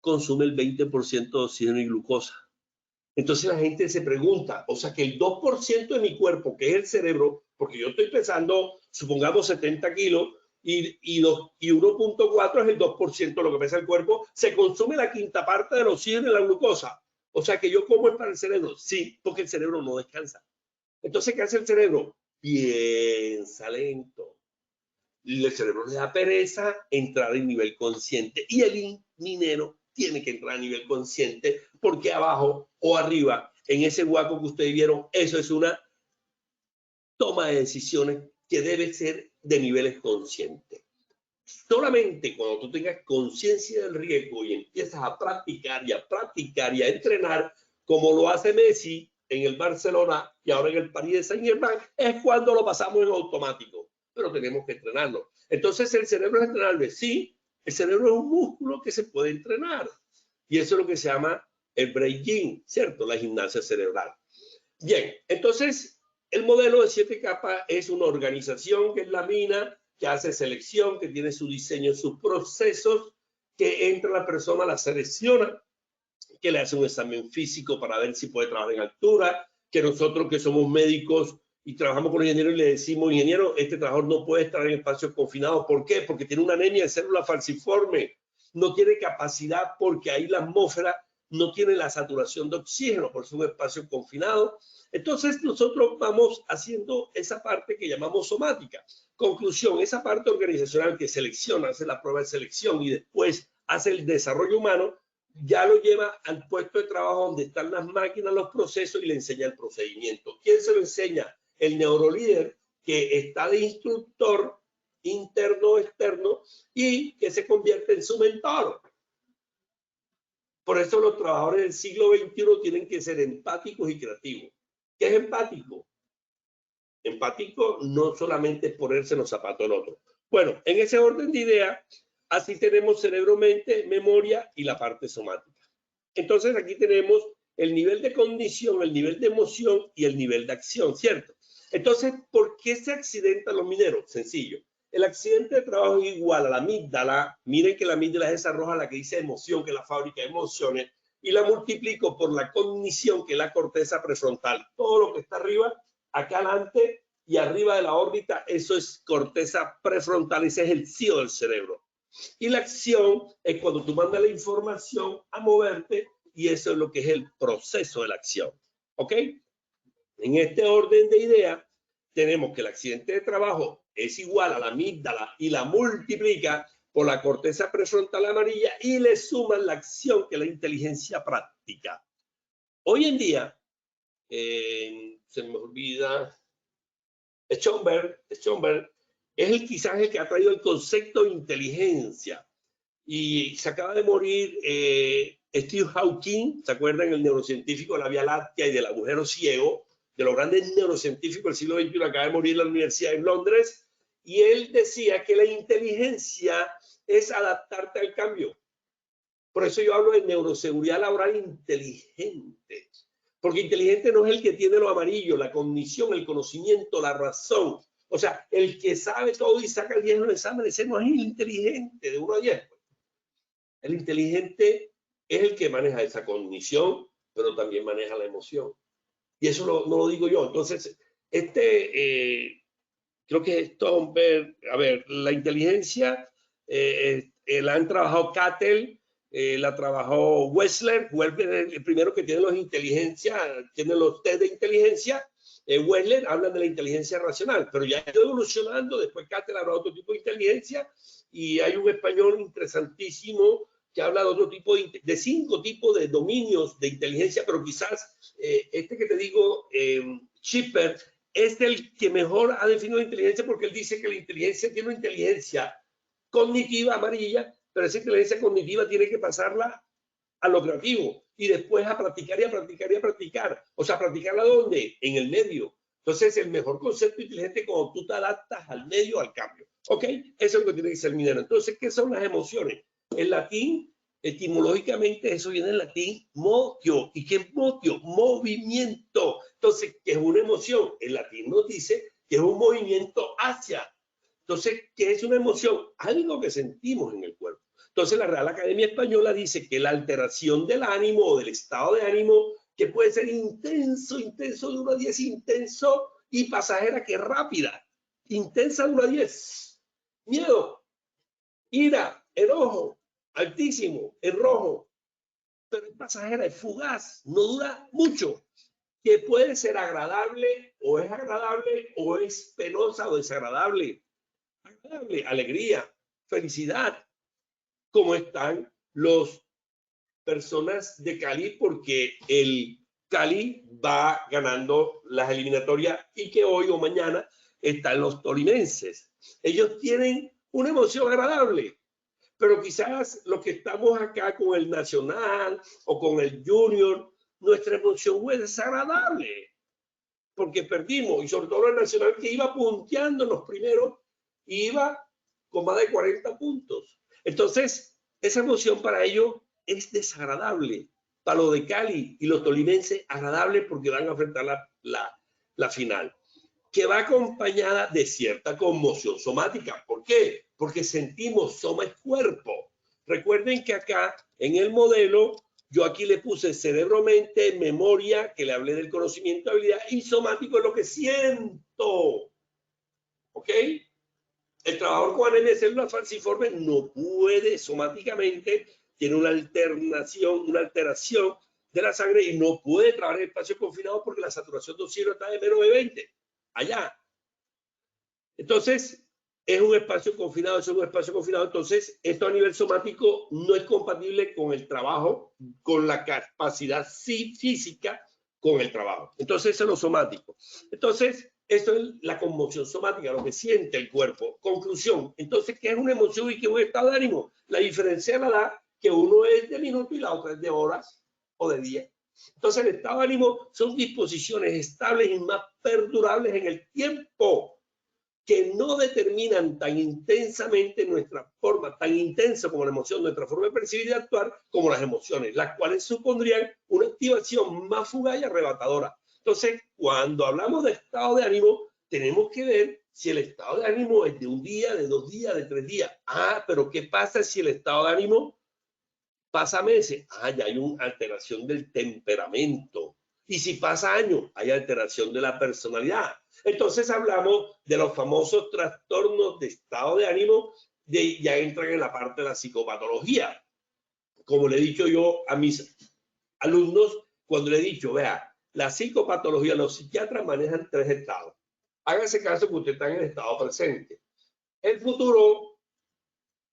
consume el 20% de oxígeno y glucosa. Entonces la gente se pregunta, o sea que el 2% de mi cuerpo, que es el cerebro, porque yo estoy pesando, supongamos 70 kilos, y 1.4 es el 2% de lo que pesa el cuerpo, se consume la quinta parte del oxígeno y la glucosa. O sea que yo como es para el cerebro, sí, porque el cerebro no descansa. Entonces, ¿qué hace el cerebro? piensa lento. El cerebro le da pereza entrar en nivel consciente y el minero tiene que entrar a nivel consciente porque abajo o arriba, en ese hueco que ustedes vieron, eso es una toma de decisiones que debe ser de niveles conscientes. Solamente cuando tú tengas conciencia del riesgo y empiezas a practicar y a entrenar, como lo hace Messi en el Barcelona y ahora en el Paris Saint-Germain, es cuando lo pasamos en automático. Pero tenemos que entrenarlo. Entonces, ¿el cerebro es entrenable? Sí, el cerebro es un músculo que se puede entrenar. Y eso es lo que se llama el brain gym, ¿cierto? La gimnasia cerebral. Bien, entonces, el modelo de 7 capas es una organización que es la mina, que hace selección, que tiene su diseño, sus procesos, que entra la persona, la selecciona, que le hace un examen físico para ver si puede trabajar en altura, que nosotros que somos médicos y trabajamos con ingenieros le decimos, ingeniero, este trabajador no puede estar en espacios confinados. ¿Por qué? Porque tiene una anemia de célula falciforme, no tiene capacidad porque ahí la atmósfera no tiene la saturación de oxígeno, por eso es un espacio confinado. Entonces nosotros vamos haciendo esa parte que llamamos somática. Conclusión, esa parte organizacional que selecciona, hace la prueba de selección y después hace el desarrollo humano, ya lo lleva al puesto de trabajo donde están las máquinas, los procesos y le enseña el procedimiento. ¿Quién se lo enseña? El neurolíder que está de instructor interno o externo y que se convierte en su mentor. Por eso los trabajadores del siglo XXI tienen que ser empáticos y creativos. ¿Qué es empático? Empático no solamente es ponerse en los zapatos del otro. Bueno, en ese orden de ideas, así tenemos cerebro, mente, memoria y la parte somática. Entonces aquí tenemos el nivel de condición, el nivel de emoción y el nivel de acción, ¿cierto? Entonces, ¿por qué se accidentan los mineros? Sencillo. El accidente de trabajo es igual a la amígdala. Miren que la amígdala es esa roja la que dice emoción, que es la fábrica de emociones, y la multiplico por la cognición, que es la corteza prefrontal. Todo lo que está arriba, acá adelante y arriba de la órbita, eso es corteza prefrontal, ese es el CEO del cerebro. Y la acción es cuando tú mandas la información a moverte y eso es lo que es el proceso de la acción. ¿Ok? En este orden de ideas, tenemos que el accidente de trabajo es igual a la amígdala y la multiplica por la corteza prefrontal amarilla y le suman la acción que es la inteligencia práctica. Hoy en día, se me olvida, Schomburg es quizás el que ha traído el concepto de inteligencia. Y se acaba de morir Steve Hawking, ¿se acuerdan? El neurocientífico de la Vía Láctea y del agujero ciego, de los grandes neurocientíficos del siglo XXI, acaba de morir en la Universidad de Londres, y él decía que la inteligencia es adaptarte al cambio. Por eso yo hablo de neuroseguridad laboral inteligente, porque inteligente no es el que tiene lo amarillo, la cognición, el conocimiento, la razón. O sea, el que sabe todo y saca el 10 en los exámenes, ese no es el inteligente de 1 a 10. El inteligente es el que maneja esa cognición, pero también maneja la emoción. Y eso no lo digo yo. Entonces, creo que es Stoltenberg, a ver, la inteligencia la han trabajado Cattell, la trabajó Wechsler. Wechsler es el primero que tiene tiene los test de inteligencia. Wechsler habla de la inteligencia racional, pero ya ha ido evolucionando. Después Cattell habla de otro tipo de inteligencia y hay un español interesantísimo que habla de otro tipo de 5 tipos de dominios de inteligencia, pero quizás este que te digo, Schipper, es el que mejor ha definido la inteligencia porque él dice que la inteligencia tiene una inteligencia cognitiva amarilla, pero esa inteligencia cognitiva tiene que pasarla a lo creativo y después a practicar y a practicar y a practicar. O sea, ¿practicarla dónde? En el medio. Entonces, el mejor concepto inteligente es cuando tú te adaptas al medio, al cambio. ¿Ok? Eso es lo que tiene que ser minero. Entonces, ¿qué son las emociones? En latín, etimológicamente, eso viene del latín motio. ¿Y qué es motio? Movimiento. Entonces, ¿qué es una emoción? El latín nos dice que es un movimiento hacia. Entonces, ¿qué es una emoción? Algo que sentimos en el cuerpo. Entonces, la Real Academia Española dice que la alteración del ánimo o del estado de ánimo, que puede ser intenso de 1 a 10, intenso, y pasajera, que es rápida. Intensa de 1 a 10. Miedo, ira, enojo, altísimo, en rojo. Pero es pasajera, es fugaz, no dura mucho. que puede ser agradable o es penosa o desagradable. Agradable, alegría, felicidad. Como están los personas de Cali, porque el Cali va ganando las eliminatorias y que hoy o mañana están los tolimenses. Ellos tienen una emoción agradable, pero quizás los que estamos acá con el Nacional o con el Junior, nuestra emoción fue desagradable porque perdimos, y sobre todo el Nacional, que iba punteando en los primeros y iba con más de 40 puntos. Entonces, esa emoción para ellos es desagradable. Para los de Cali y los tolimenses, agradable porque van a enfrentar la final, que va acompañada de cierta conmoción somática. ¿Por qué? Porque sentimos, soma es cuerpo. Recuerden que acá en el modelo, yo aquí le puse cerebro, mente, memoria, que le hablé del conocimiento, habilidad, y somático es lo que siento. ¿Ok? El trabajador con anemia de células falciformes no puede somáticamente, tiene una alteración de la sangre y no puede trabajar en espacios confinados porque la saturación de oxígeno está de menos de 20. Allá. Entonces, es un espacio confinado, entonces esto a nivel somático no es compatible con el trabajo, con la capacidad física, con el trabajo. Entonces, eso es lo somático. Entonces, esto es la conmoción somática, lo que siente el cuerpo. Conclusión, entonces, ¿qué es una emoción y qué es un estado de ánimo? La diferencia la da que uno es de minuto y la otra es de horas o de días. Entonces, el estado de ánimo son disposiciones estables y más perdurables en el tiempo, que no determinan tan intensamente nuestra forma, tan intensa como la emoción, nuestra forma de percibir y de actuar, como las emociones, las cuales supondrían una activación más fugaz y arrebatadora. Entonces, cuando hablamos de estado de ánimo, tenemos que ver si el estado de ánimo es de un día, de 2 días, de 3 días. Ah, pero ¿qué pasa si el estado de ánimo pasa meses? Ah, ya hay una alteración del temperamento. Y si pasa años, hay alteración de la personalidad. Entonces hablamos de los famosos trastornos de estado de ánimo, ya entran en la parte de la psicopatología. Como le he dicho yo a mis alumnos, cuando le he dicho, vea, la psicopatología, los psiquiatras manejan 3 estados. Hágase caso que usted está en el estado presente. El futuro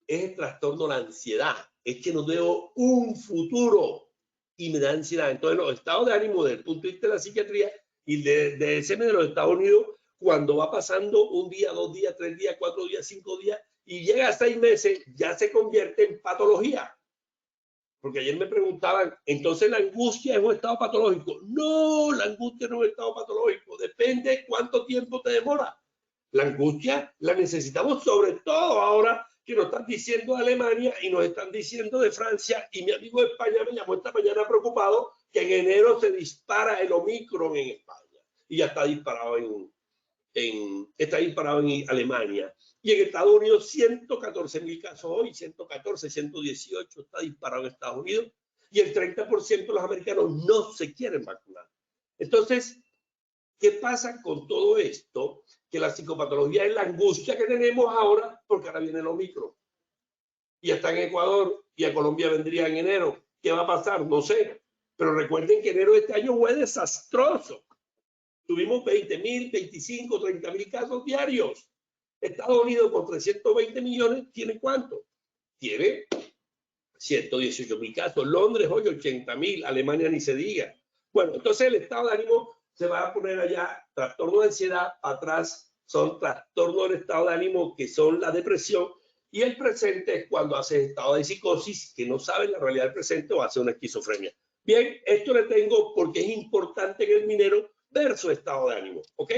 es el trastorno de la ansiedad. Es que no veo un futuro y me da ansiedad. Entonces, los estados de ánimo desde el punto de vista de la psiquiatría y de DSM de los Estados Unidos, cuando va pasando un día, 2 días, 3 días, 4 días, 5 días y llega a 6 meses, ya se convierte en patología. Porque ayer me preguntaban, entonces la angustia es un estado patológico. No, la angustia no es un estado patológico. Depende cuánto tiempo te demora. La angustia la necesitamos sobre todo ahora que nos están diciendo de Alemania y nos están diciendo de Francia, y mi amigo de España me llamó esta mañana preocupado que en enero se dispara el Omicron en España y ya está disparado en Alemania. Y en Estados Unidos 114.000 casos hoy, 114, 118 está disparado en Estados Unidos y el 30% de los americanos no se quieren vacunar. Entonces, ¿qué pasa con todo esto? Que la psicopatología es la angustia que tenemos ahora porque ahora viene el Omicron. Y está en Ecuador y a Colombia vendría en enero. ¿Qué va a pasar? No sé. Pero recuerden que enero de este año fue desastroso. Tuvimos 20.000, 25, 30.000 casos diarios. Estados Unidos con 320 millones, ¿tiene cuánto? Tiene 118.000 casos. Londres hoy 80.000. Alemania ni se diga. Bueno, entonces el estado de ánimo se va a poner allá, trastorno de ansiedad, atrás son trastornos del estado de ánimo que son la depresión, y el presente es cuando hace estado de psicosis, que no sabe la realidad del presente o hace una esquizofrenia. Bien, esto le tengo porque es importante en el minero ver su estado de ánimo, ¿ok?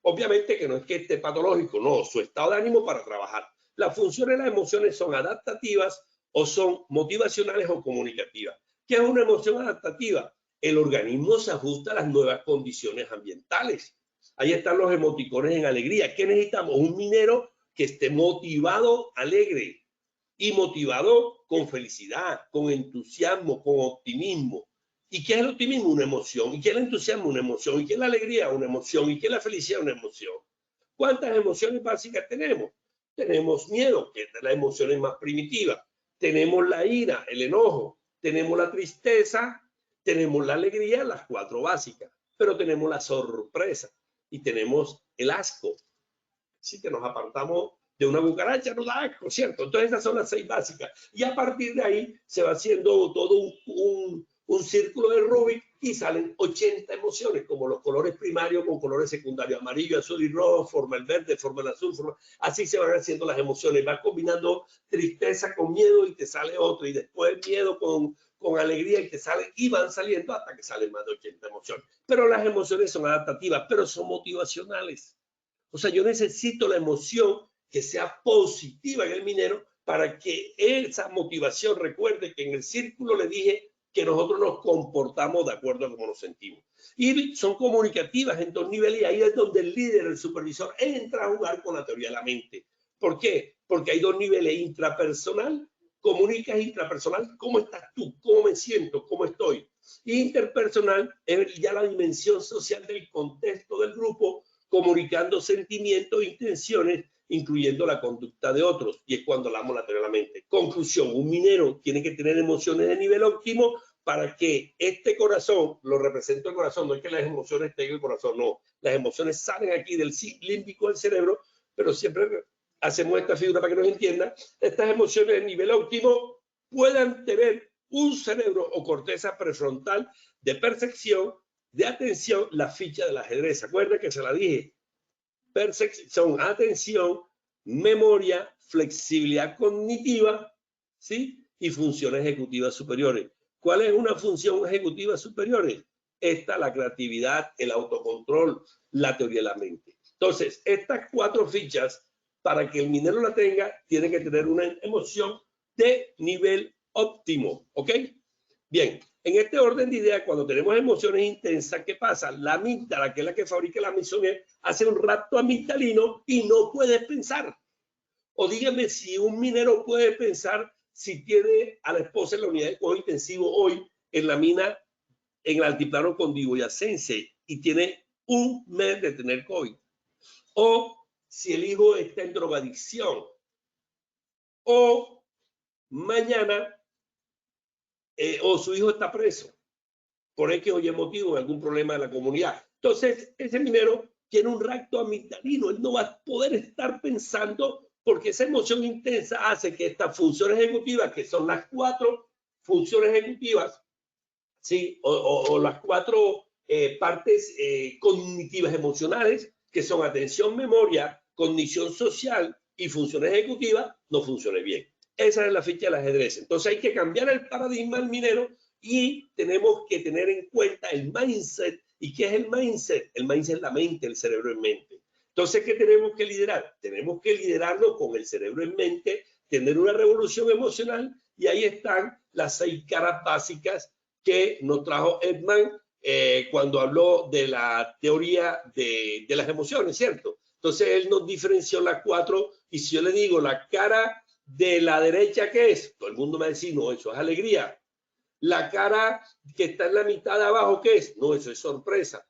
Obviamente que no es que esté patológico, no, su estado de ánimo para trabajar. Las funciones de las emociones son adaptativas o son motivacionales o comunicativas. ¿Qué es una emoción adaptativa? El organismo se ajusta a las nuevas condiciones ambientales. Ahí están los emoticones en alegría. ¿Qué necesitamos? Un minero que esté motivado, alegre, y motivado con felicidad, con entusiasmo, con optimismo. ¿Y qué es el optimismo? Una emoción. ¿Y qué es el entusiasmo? Una emoción. ¿Y qué es la alegría? Una emoción. ¿Y qué es la felicidad? Una emoción. ¿Cuántas emociones básicas tenemos? Tenemos miedo, que es de las emociones más primitivas. Tenemos la ira, el enojo. Tenemos la tristeza. Tenemos la alegría, las 4 básicas. pero tenemos la sorpresa y tenemos el asco. Si que nos apartamos de una cucaracha, nos da asco, ¿cierto? Entonces esas son las 6 básicas. Y a partir de ahí se va haciendo todo un círculo de Rubik y salen 80 emociones, como los colores primarios con colores secundarios, amarillo, azul y rojo, forma el verde, forma el azul, así se van haciendo las emociones. Vas combinando tristeza con miedo y te sale otro, y después miedo con alegría y te salen, y van saliendo hasta que salen más de 80 emociones. Pero las emociones son adaptativas, pero son motivacionales. O sea, yo necesito la emoción que sea positiva en el minero para que esa motivación, recuerde que en el círculo le dije que nosotros nos comportamos de acuerdo a cómo nos sentimos. Y son comunicativas en 2 niveles, y ahí es donde el líder, el supervisor, entra a jugar con la teoría de la mente. ¿Por qué? Porque hay 2 niveles: intrapersonal, comunicas intrapersonal, ¿cómo estás tú? ¿Cómo me siento? ¿Cómo estoy? Interpersonal es ya la dimensión social del contexto del grupo, comunicando sentimientos e intenciones, incluyendo la conducta de otros, y es cuando hablamos la teoría de la mente. Conclusión: un minero tiene que tener emociones de nivel óptimo para que este corazón, lo represento el corazón, no es que las emociones estén en el corazón, no, las emociones salen aquí del límbico del cerebro, pero siempre hacemos esta figura para que nos entiendan. Estas emociones de nivel óptimo puedan tener un cerebro o corteza prefrontal de percepción, de atención, la ficha del ajedrez. ¿Se acuerdan que se la dije? Percepción, atención, memoria, flexibilidad cognitiva, ¿sí? Y funciones ejecutivas superiores. ¿Cuál es una función ejecutiva superior? Esta, la creatividad, el autocontrol, la teoría de la mente. Entonces, estas 4 fichas, para que el minero la tenga, tiene que tener una emoción de nivel óptimo, ¿ok? Bien, en este orden de ideas, cuando tenemos emociones intensas, ¿qué pasa? La amígdala, que es la que fabrica la emoción, hace un rapto amigdalino y no puedes pensar. O dígame si un minero puede pensar si tiene a la esposa en la unidad de cuidado intensivo hoy en la mina, en el altiplano cundiboyacense, y tiene un mes de tener COVID. O si el hijo está en drogadicción. O mañana o su hijo está preso por X o Y motivo, algún problema de la comunidad. Entonces, ese minero tiene un rapto amigdalino, él no va a poder estar pensando, porque esa emoción intensa hace que estas funciones ejecutivas, que son las 4 funciones ejecutivas, ¿sí? o las 4 partes cognitivas emocionales, que son atención, memoria, cognición social y funciones ejecutivas, no funcione bien. Esa es la ficha del ajedrez. Entonces hay que cambiar el paradigma al minero y tenemos que tener en cuenta el mindset. ¿Y qué es el mindset? El mindset es la mente, el cerebro en mente. Entonces, ¿qué tenemos que liderar? Tenemos que liderarlo con el cerebro en mente, tener una revolución emocional, y ahí están las 6 caras básicas que nos trajo Edman cuando habló de la teoría de las emociones, ¿cierto? Entonces, él nos diferenció las 4, y si yo le digo la cara de la derecha, ¿qué es? Todo el mundo me va a decir, no, eso es alegría. La cara que está en la mitad de abajo, ¿qué es? No, eso es sorpresa.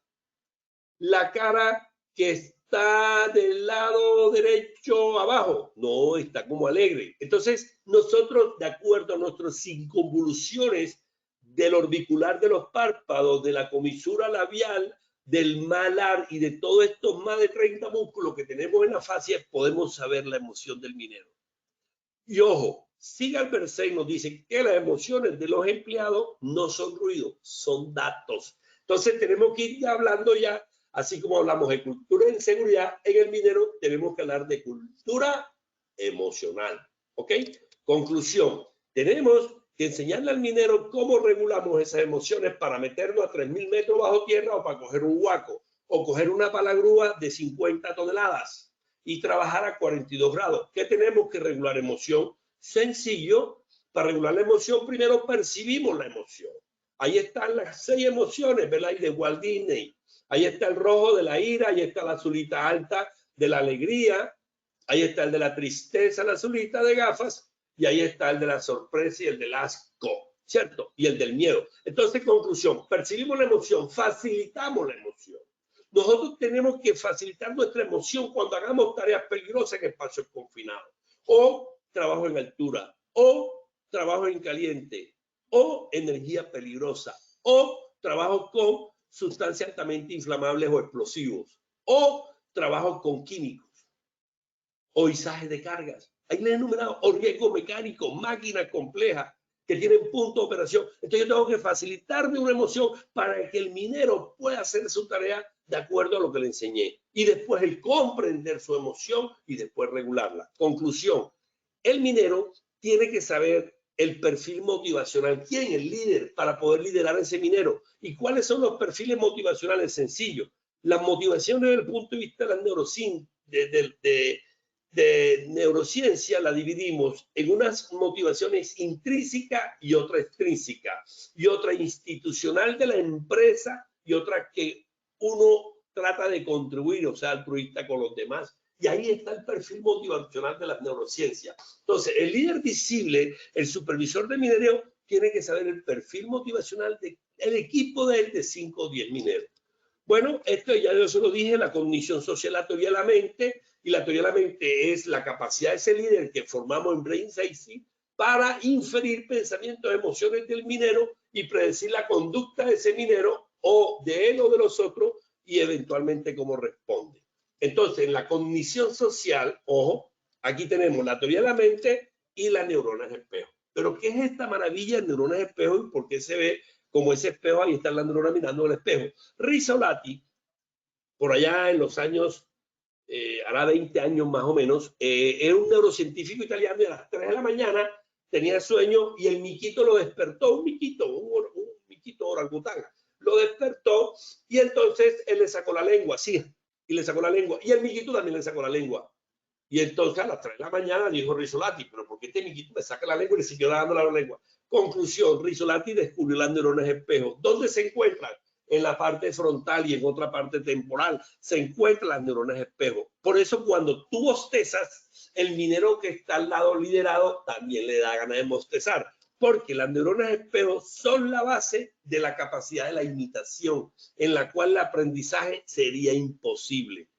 La cara que está del lado derecho abajo, no, está como alegre. Entonces, nosotros, de acuerdo a nuestras circunvoluciones del orbicular de los párpados, de la comisura labial, del malar y de todos estos más de 30 músculos que tenemos en la fascia, podemos saber la emoción del minero. Y ojo, Sigal Bersey nos dice que las emociones de los empleados no son ruido, son datos. Entonces tenemos que ir hablando ya, así como hablamos de cultura en seguridad, en el minero tenemos que hablar de cultura emocional. ¿Ok? Conclusión, tenemos que enseñarle al minero cómo regulamos esas emociones para meternos a 3.000 metros bajo tierra, o para coger un huaco, o coger una palagrúa de 50 toneladas. Y trabajar a 42 grados. ¿Qué tenemos que regular? Emoción. Sencillo. Para regular la emoción, primero percibimos la emoción. Ahí están las 6 emociones, ¿verdad? Y de Walt Disney. Ahí está el rojo de la ira, ahí está la azulita alta de la alegría, ahí está el de la tristeza, la azulita de gafas, y ahí está el de la sorpresa y el del asco, ¿cierto? Y el del miedo. Entonces, conclusión, percibimos la emoción, facilitamos la emoción. Nosotros tenemos que facilitar nuestra emoción cuando hagamos tareas peligrosas en espacios confinados, o trabajo en altura, o trabajo en caliente, o energía peligrosa, o trabajo con sustancias altamente inflamables o explosivos, o trabajos con químicos, o izajes de cargas. Ahí le he enumerado, o riesgo mecánico, máquinas complejas que tienen punto de operación. Entonces yo tengo que facilitarle una emoción para que el minero pueda hacer su tarea de acuerdo a lo que le enseñé. Y después el comprender su emoción y después regularla. Conclusión, el minero tiene que saber el perfil motivacional. ¿Quién? El líder, para poder liderar a ese minero. ¿Y cuáles son los perfiles motivacionales? Sencillos. Las motivaciones desde el punto de vista de la neurociencia la dividimos en unas motivaciones intrínsecas y otra extrínseca, y otra institucional de la empresa y otra que uno trata de contribuir, o sea, altruista con los demás. Y ahí está el perfil motivacional de las neurociencias. Entonces, el líder visible, el supervisor de minería, tiene que saber el perfil motivacional del equipo de él de 5 o 10 mineros. Bueno, esto ya yo se lo dije, la cognición social, la teoría de la mente, y la teoría de la mente es la capacidad de ese líder que formamos en Brain Safety para inferir pensamientos, emociones del minero y predecir la conducta de ese minero o de él o de los otros y eventualmente cómo responde. Entonces, en la cognición social, ojo, aquí tenemos la teoría de la mente y las neuronas espejo. Pero ¿qué es esta maravilla de neuronas espejo y por qué se ve como ese espejo? Ahí está la neurona mirando el espejo. Rizzolatti, por allá en los años, hará 20 años más o menos, era un neurocientífico italiano y a las 3 de la mañana tenía sueño y el miquito lo despertó, un miquito orangután, lo despertó y entonces él le sacó la lengua, sí, y le sacó la lengua y el miquito también le sacó la lengua. Y entonces a las 3 de la mañana dijo Rizzolatti, pero ¿por qué este miquito me saca la lengua y le siguió dando la lengua? Conclusión, Rizzolatti descubrió las neuronas espejo. ¿Dónde se encuentran? En la parte frontal y en otra parte temporal se encuentran las neuronas espejo. Por eso cuando tú bostezas, el minero que está al lado liderado también le da ganas de bostezar, porque las neuronas espejo son la base de la capacidad de la imitación, en la cual el aprendizaje sería imposible.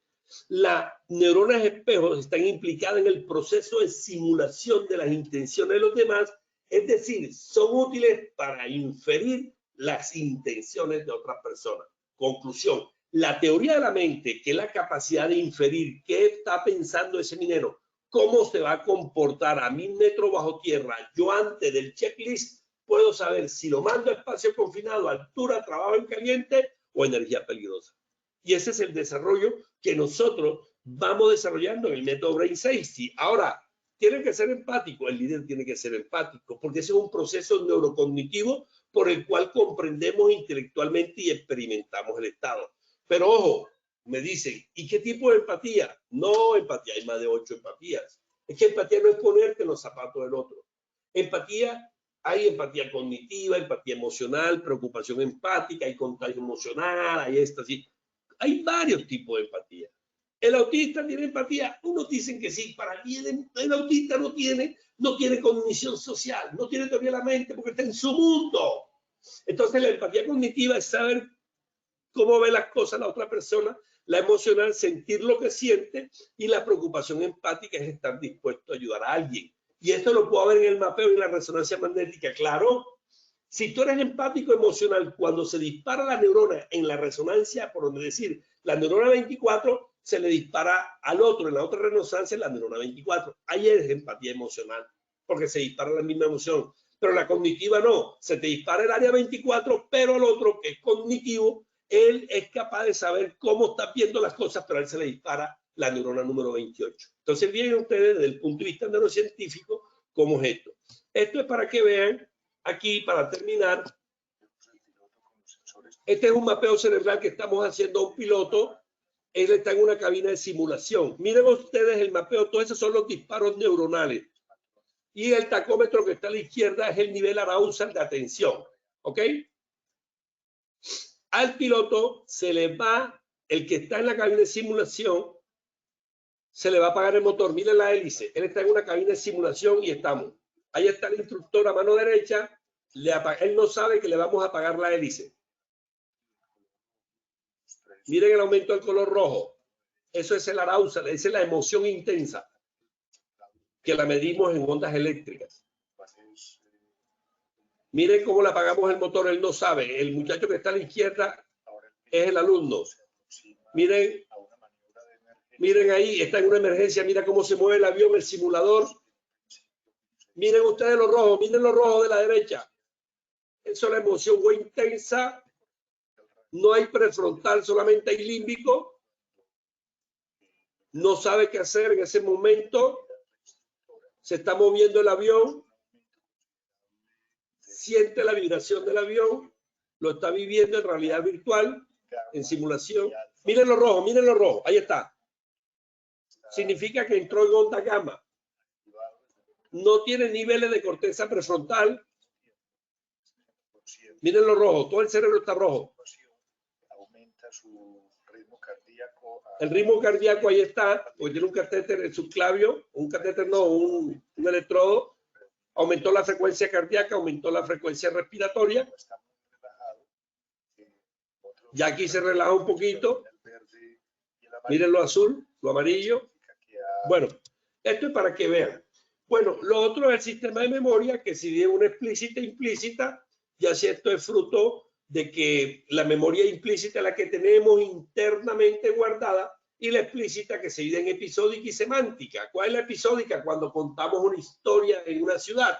Las neuronas espejo están implicadas en el proceso de simulación de las intenciones de los demás, es decir, son útiles para inferir las intenciones de otras personas. Conclusión, la teoría de la mente, que es la capacidad de inferir qué está pensando ese minero, cómo se va a comportar a 1000 metros bajo tierra, yo antes del checklist puedo saber si lo mando a espacio confinado, altura, trabajo en caliente o energía peligrosa. Y ese es el desarrollo que nosotros vamos desarrollando en el método Brain Safety. Ahora, tiene que ser empático, el líder tiene que ser empático, porque ese es un proceso neurocognitivo por el cual comprendemos intelectualmente y experimentamos el estado. Pero ojo, me dicen, ¿y qué tipo de empatía? No, empatía, hay más de 8 empatías. Es que empatía no es ponerte en los zapatos del otro. Empatía, hay empatía cognitiva, empatía emocional, preocupación empática, hay contagio emocional, hay éxtasis. Hay varios tipos de empatía. ¿El autista tiene empatía? Unos dicen que sí, para mí el autista no tiene cognición social, no tiene teoría de la mente porque está en su mundo. Entonces la empatía cognitiva es saber cómo ve las cosas la otra persona, la emocional, sentir lo que siente, y la preocupación empática es estar dispuesto a ayudar a alguien. Y esto lo puedo ver en el mapeo y en la resonancia magnética, claro. Si tú eres empático emocional, cuando se dispara la neurona en la resonancia, por donde decir, la neurona 24, se le dispara al otro, en la otra resonancia, la neurona 24. Ahí es empatía emocional, porque se dispara la misma emoción. Pero la cognitiva no, se te dispara el área 24, pero al otro, que es cognitivo, él es capaz de saber cómo está viendo las cosas, pero a él se le dispara la neurona número 28. Entonces, vienen ustedes desde el punto de vista neurocientífico cómo es esto. Esto es para que vean. Aquí, para terminar, este es un mapeo cerebral que estamos haciendo a un piloto. Él está en una cabina de simulación. Miren ustedes el mapeo, todos esos son los disparos neuronales. Y el tacómetro que está a la izquierda es el nivel arousal de atención. ¿Ok? Al piloto se le va, el que está en la cabina de simulación, se le va a apagar el motor. Miren la hélice. Él está en una cabina de simulación y estamos. Ahí está el instructor a mano derecha. Él no sabe que le vamos a apagar la hélice. Miren el aumento del color rojo. Eso es el arousal, esa es la emoción intensa que la medimos en ondas eléctricas. Miren cómo le apagamos el motor, él no sabe. El muchacho que está a la izquierda es el alumno. Miren, miren ahí, está en una emergencia, mira cómo se mueve el avión, el simulador. Miren ustedes los rojos, miren los rojos de la derecha. Eso es la emoción fue intensa. No hay prefrontal, solamente hay límbico. No sabe qué hacer en ese momento. Se está moviendo el avión. Siente la vibración del avión. Lo está viviendo en realidad virtual, en simulación. Miren los rojos, miren los rojos. Ahí está. Significa que entró en onda gamma. No tiene niveles de corteza prefrontal. Miren los rojos, todo el cerebro está rojo. El ritmo cardíaco ahí está, porque tiene un catéter en subclavio, un catéter no, un electrodo. Aumentó la frecuencia cardíaca, aumentó la frecuencia respiratoria. Ya aquí se relaja un poquito. Miren lo azul, lo amarillo. Bueno, esto es para que vean. Bueno, lo otro es el sistema de memoria, que si bien una explícita e implícita, ya si esto es fruto de que la memoria implícita es la que tenemos internamente guardada y la explícita que se divide en episódica y semántica. ¿Cuál es la episódica? Cuando contamos una historia en una ciudad.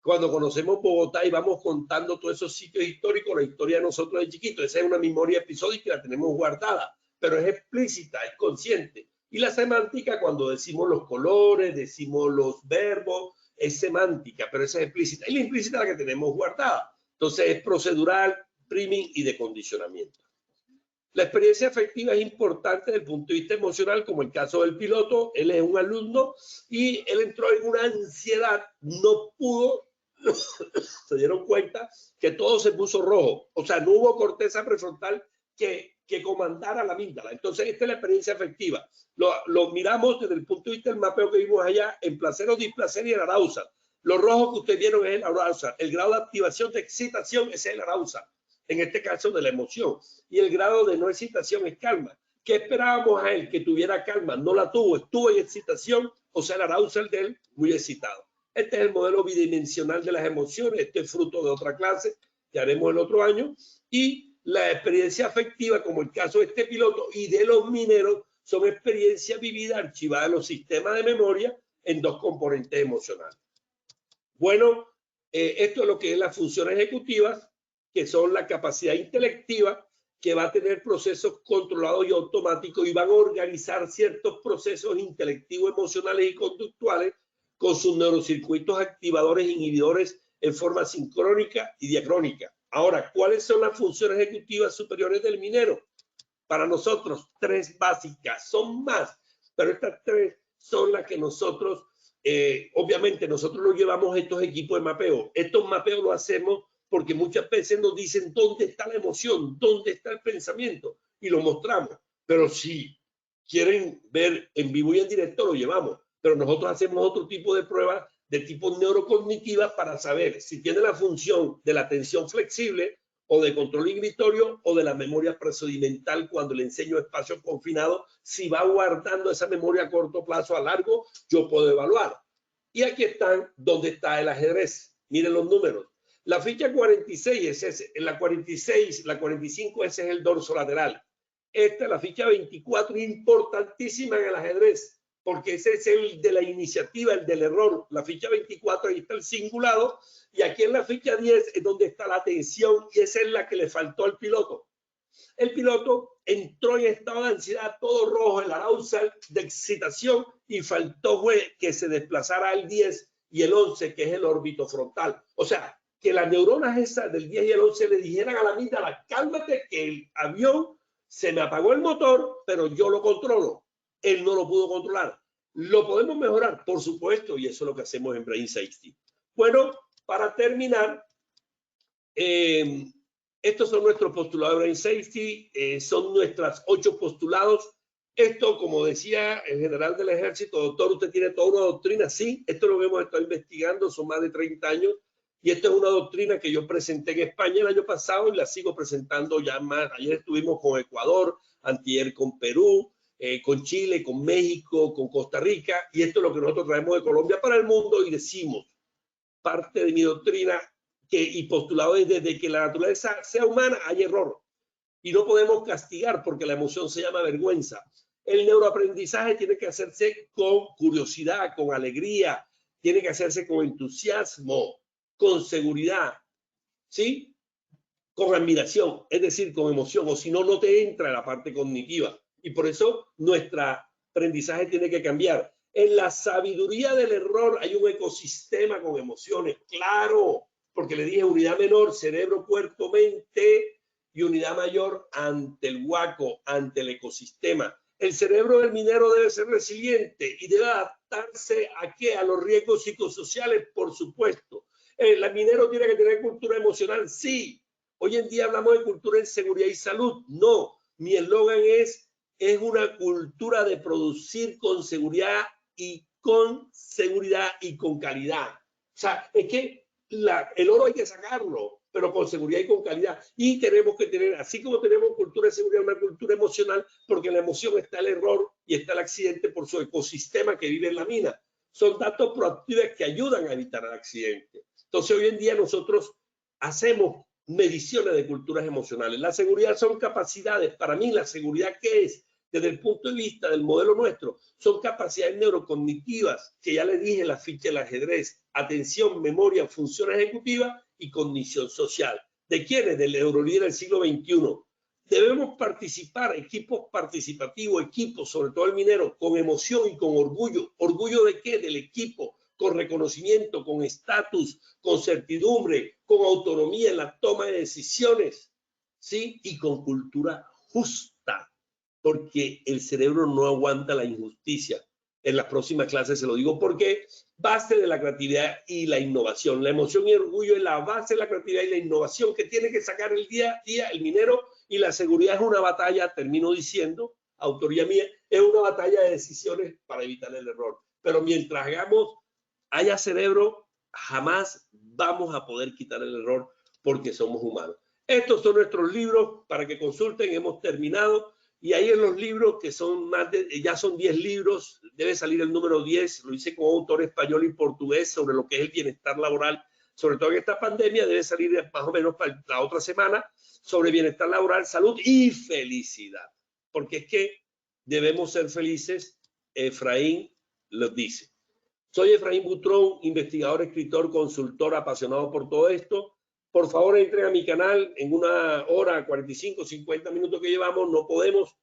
Cuando conocemos Bogotá y vamos contando todos esos sitios históricos, la historia de nosotros de chiquitos. Esa es una memoria episódica y la tenemos guardada, pero es explícita, es consciente. Y la semántica, cuando decimos los colores, decimos los verbos, es semántica, pero esa es explícita. Y la implícita es la que tenemos guardada. Entonces es procedural, priming y de condicionamiento. La experiencia afectiva es importante desde el punto de vista emocional, como el caso del piloto. Él es un alumno y él entró en una ansiedad, no pudo, se dieron cuenta que todo se puso rojo. O sea, no hubo corteza prefrontal que comandara la amígdala. Entonces, esta es la experiencia afectiva. Lo miramos desde el punto de vista del mapeo que vimos allá en placer o displacer y el arousal. Los rojos que ustedes vieron es el arousal. El grado de activación de excitación es el arousal. En este caso de la emoción. Y el grado de no excitación es calma. ¿Qué esperábamos a él? Que tuviera calma. No la tuvo. Estuvo en excitación, o sea, el arousal de él muy excitado. Este es el modelo bidimensional de las emociones. Este es fruto de otra clase que haremos el otro año. Y la experiencia afectiva, como el caso de este piloto y de los mineros, son experiencias vividas archivadas en los sistemas de memoria en dos componentes emocionales. Bueno, esto es lo que es la función ejecutiva, que son la capacidad intelectiva, que va a tener procesos controlados y automáticos y van a organizar ciertos procesos intelectivos, emocionales y conductuales con sus neurocircuitos activadores e inhibidores en forma sincrónica y diacrónica. Ahora, ¿cuáles son las funciones ejecutivas superiores del minero? Para nosotros, 3 básicas, son más, pero estas 3 son las que nosotros, obviamente nosotros no llevamos estos equipos de mapeo. Estos mapeos los hacemos porque muchas veces nos dicen dónde está la emoción, dónde está el pensamiento, y lo mostramos. Pero si quieren ver en vivo y en directo, lo llevamos. Pero nosotros hacemos otro tipo de pruebas de tipo neurocognitiva para saber si tiene la función de la atención flexible o de control inhibitorio o de la memoria procedimental cuando le enseño espacios confinados. Si va guardando esa memoria a corto plazo, a largo, yo puedo evaluar. Y aquí están donde está el ajedrez. Miren los números. La ficha 46 es la 46, la 45 ese es el dorso lateral. Esta es la ficha 24, importantísima en el ajedrez, porque ese es el de la iniciativa, el del error. La ficha 24, ahí está el cingulado, y aquí en la ficha 10 es donde está la atención, y esa es la que le faltó al piloto. El piloto entró en estado de ansiedad, todo rojo, el arousal de excitación, y faltó que se desplazara al 10 y el 11, que es el órbito frontal. O sea, que las neuronas esas del 10 y el 11 le dijeran a la amígdala, cálmate, que el avión se me apagó el motor, pero yo lo controlo. Él no lo pudo controlar. ¿Lo podemos mejorar? Por supuesto, y eso es lo que hacemos en Brain Safety. Bueno, para terminar, estos son nuestros postulados de Brain Safety, son nuestros 8 postulados. Esto, como decía el general del ejército, doctor, ¿usted tiene toda una doctrina? Sí, esto lo hemos estado investigando, son más de 30 años. Y esta es una doctrina que yo presenté en España el año pasado y la sigo presentando ya más. Ayer estuvimos con Ecuador, antier con Perú, con Chile, con México, con Costa Rica. Y esto es lo que nosotros traemos de Colombia para el mundo y decimos, parte de mi doctrina y postulado es desde que la naturaleza sea humana hay error. y no podemos castigar porque la emoción se llama vergüenza. El neuroaprendizaje tiene que hacerse con curiosidad, con alegría, tiene que hacerse con entusiasmo, con seguridad, ¿sí? Con admiración, es decir, con emoción, o si no, no te entra la parte cognitiva. Y por eso nuestro aprendizaje tiene que cambiar. En la sabiduría del error hay un ecosistema con emociones, claro, porque le dije unidad menor, cerebro, cuerpo, mente, y unidad mayor ante el huaco, ante el ecosistema. El cerebro del minero debe ser resiliente y debe adaptarse ¿a qué? A los riesgos psicosociales, por supuesto. El minero tiene que tener cultura emocional, sí. Hoy en día hablamos de cultura en seguridad y salud. No, mi eslogan es una cultura de producir con seguridad y con calidad. O sea, es que el oro hay que sacarlo, pero con seguridad y con calidad. Y tenemos que tener, así como tenemos cultura de seguridad, una cultura emocional, porque en la emoción está el error y está el accidente por su ecosistema que vive en la mina. Son datos proactivos que ayudan a evitar el accidente. Entonces, hoy en día nosotros hacemos mediciones de culturas emocionales. La seguridad son capacidades. Para mí, la seguridad, ¿qué es? Desde el punto de vista del modelo nuestro, son capacidades neurocognitivas, que ya les dije, la ficha del ajedrez: atención, memoria, función ejecutiva y cognición social. ¿De quiénes? Del eurolíder del siglo XXI. Debemos participar, equipos participativos, equipos, sobre todo el minero, con emoción y con orgullo. ¿Orgullo de qué? Del equipo, con reconocimiento, con estatus, con certidumbre, con autonomía en la toma de decisiones, ¿sí? Y con cultura justa, porque el cerebro no aguanta la injusticia. En las próximas clases se lo digo, porque base de la creatividad y la innovación. La emoción y el orgullo es la base de la creatividad y la innovación que tiene que sacar el día a día el minero, y la seguridad es una batalla, termino diciendo, autoría mía, es una batalla de decisiones para evitar el error. Pero mientras haya cerebro, jamás vamos a poder quitar el error, porque somos humanos. Estos son nuestros libros para que consulten. Hemos terminado. Y ahí en los libros, que son ya son 10 libros, debe salir el número 10, lo hice con autor español y portugués sobre lo que es el bienestar laboral, sobre todo en esta pandemia. Debe salir más o menos para la otra semana, sobre bienestar laboral, salud y felicidad. Porque es que debemos ser felices. Efraín los dice. Soy Efraín Butrón, investigador, escritor, consultor, apasionado por todo esto. Por favor, entren a mi canal. En una hora, 45, 50 minutos que llevamos, no podemos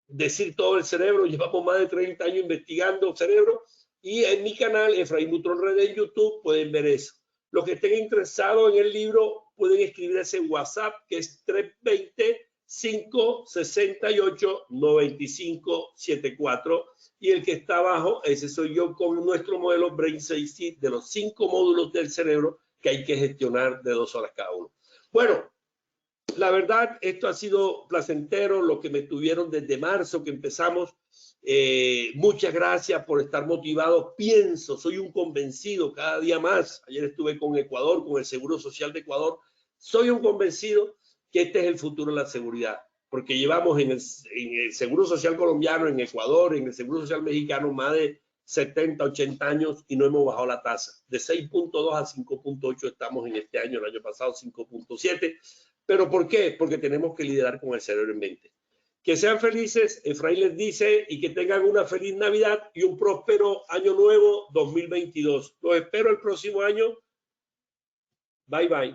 decir todo el cerebro. Llevamos más de 30 años investigando cerebro. Y en mi canal, Efraín Butrón Red, en YouTube, pueden ver eso. Los que estén interesados en el libro pueden escribir ese WhatsApp, que es 320-568-9574. Y el que está abajo, ese soy yo, con nuestro modelo Brain 6 de los 5 módulos del cerebro que hay que gestionar de 2 horas cada uno. Bueno, la verdad, esto ha sido placentero, lo que me tuvieron desde marzo que empezamos. Muchas gracias por estar motivados. Soy un convencido cada día más. Ayer estuve con Ecuador, con el Seguro Social de Ecuador. Soy un convencido que este es el futuro de la seguridad, porque llevamos en el Seguro Social colombiano, en Ecuador, en el Seguro Social mexicano, más de 70, 80 años y no hemos bajado la tasa. De 6.2 a 5.8 estamos en este año, el año pasado 5.7. ¿Pero por qué? Porque tenemos que liderar con el cerebro en mente. Que sean felices, Efraín les dice, y que tengan una feliz Navidad y un próspero año nuevo 2022. Los espero el próximo año. Bye, bye.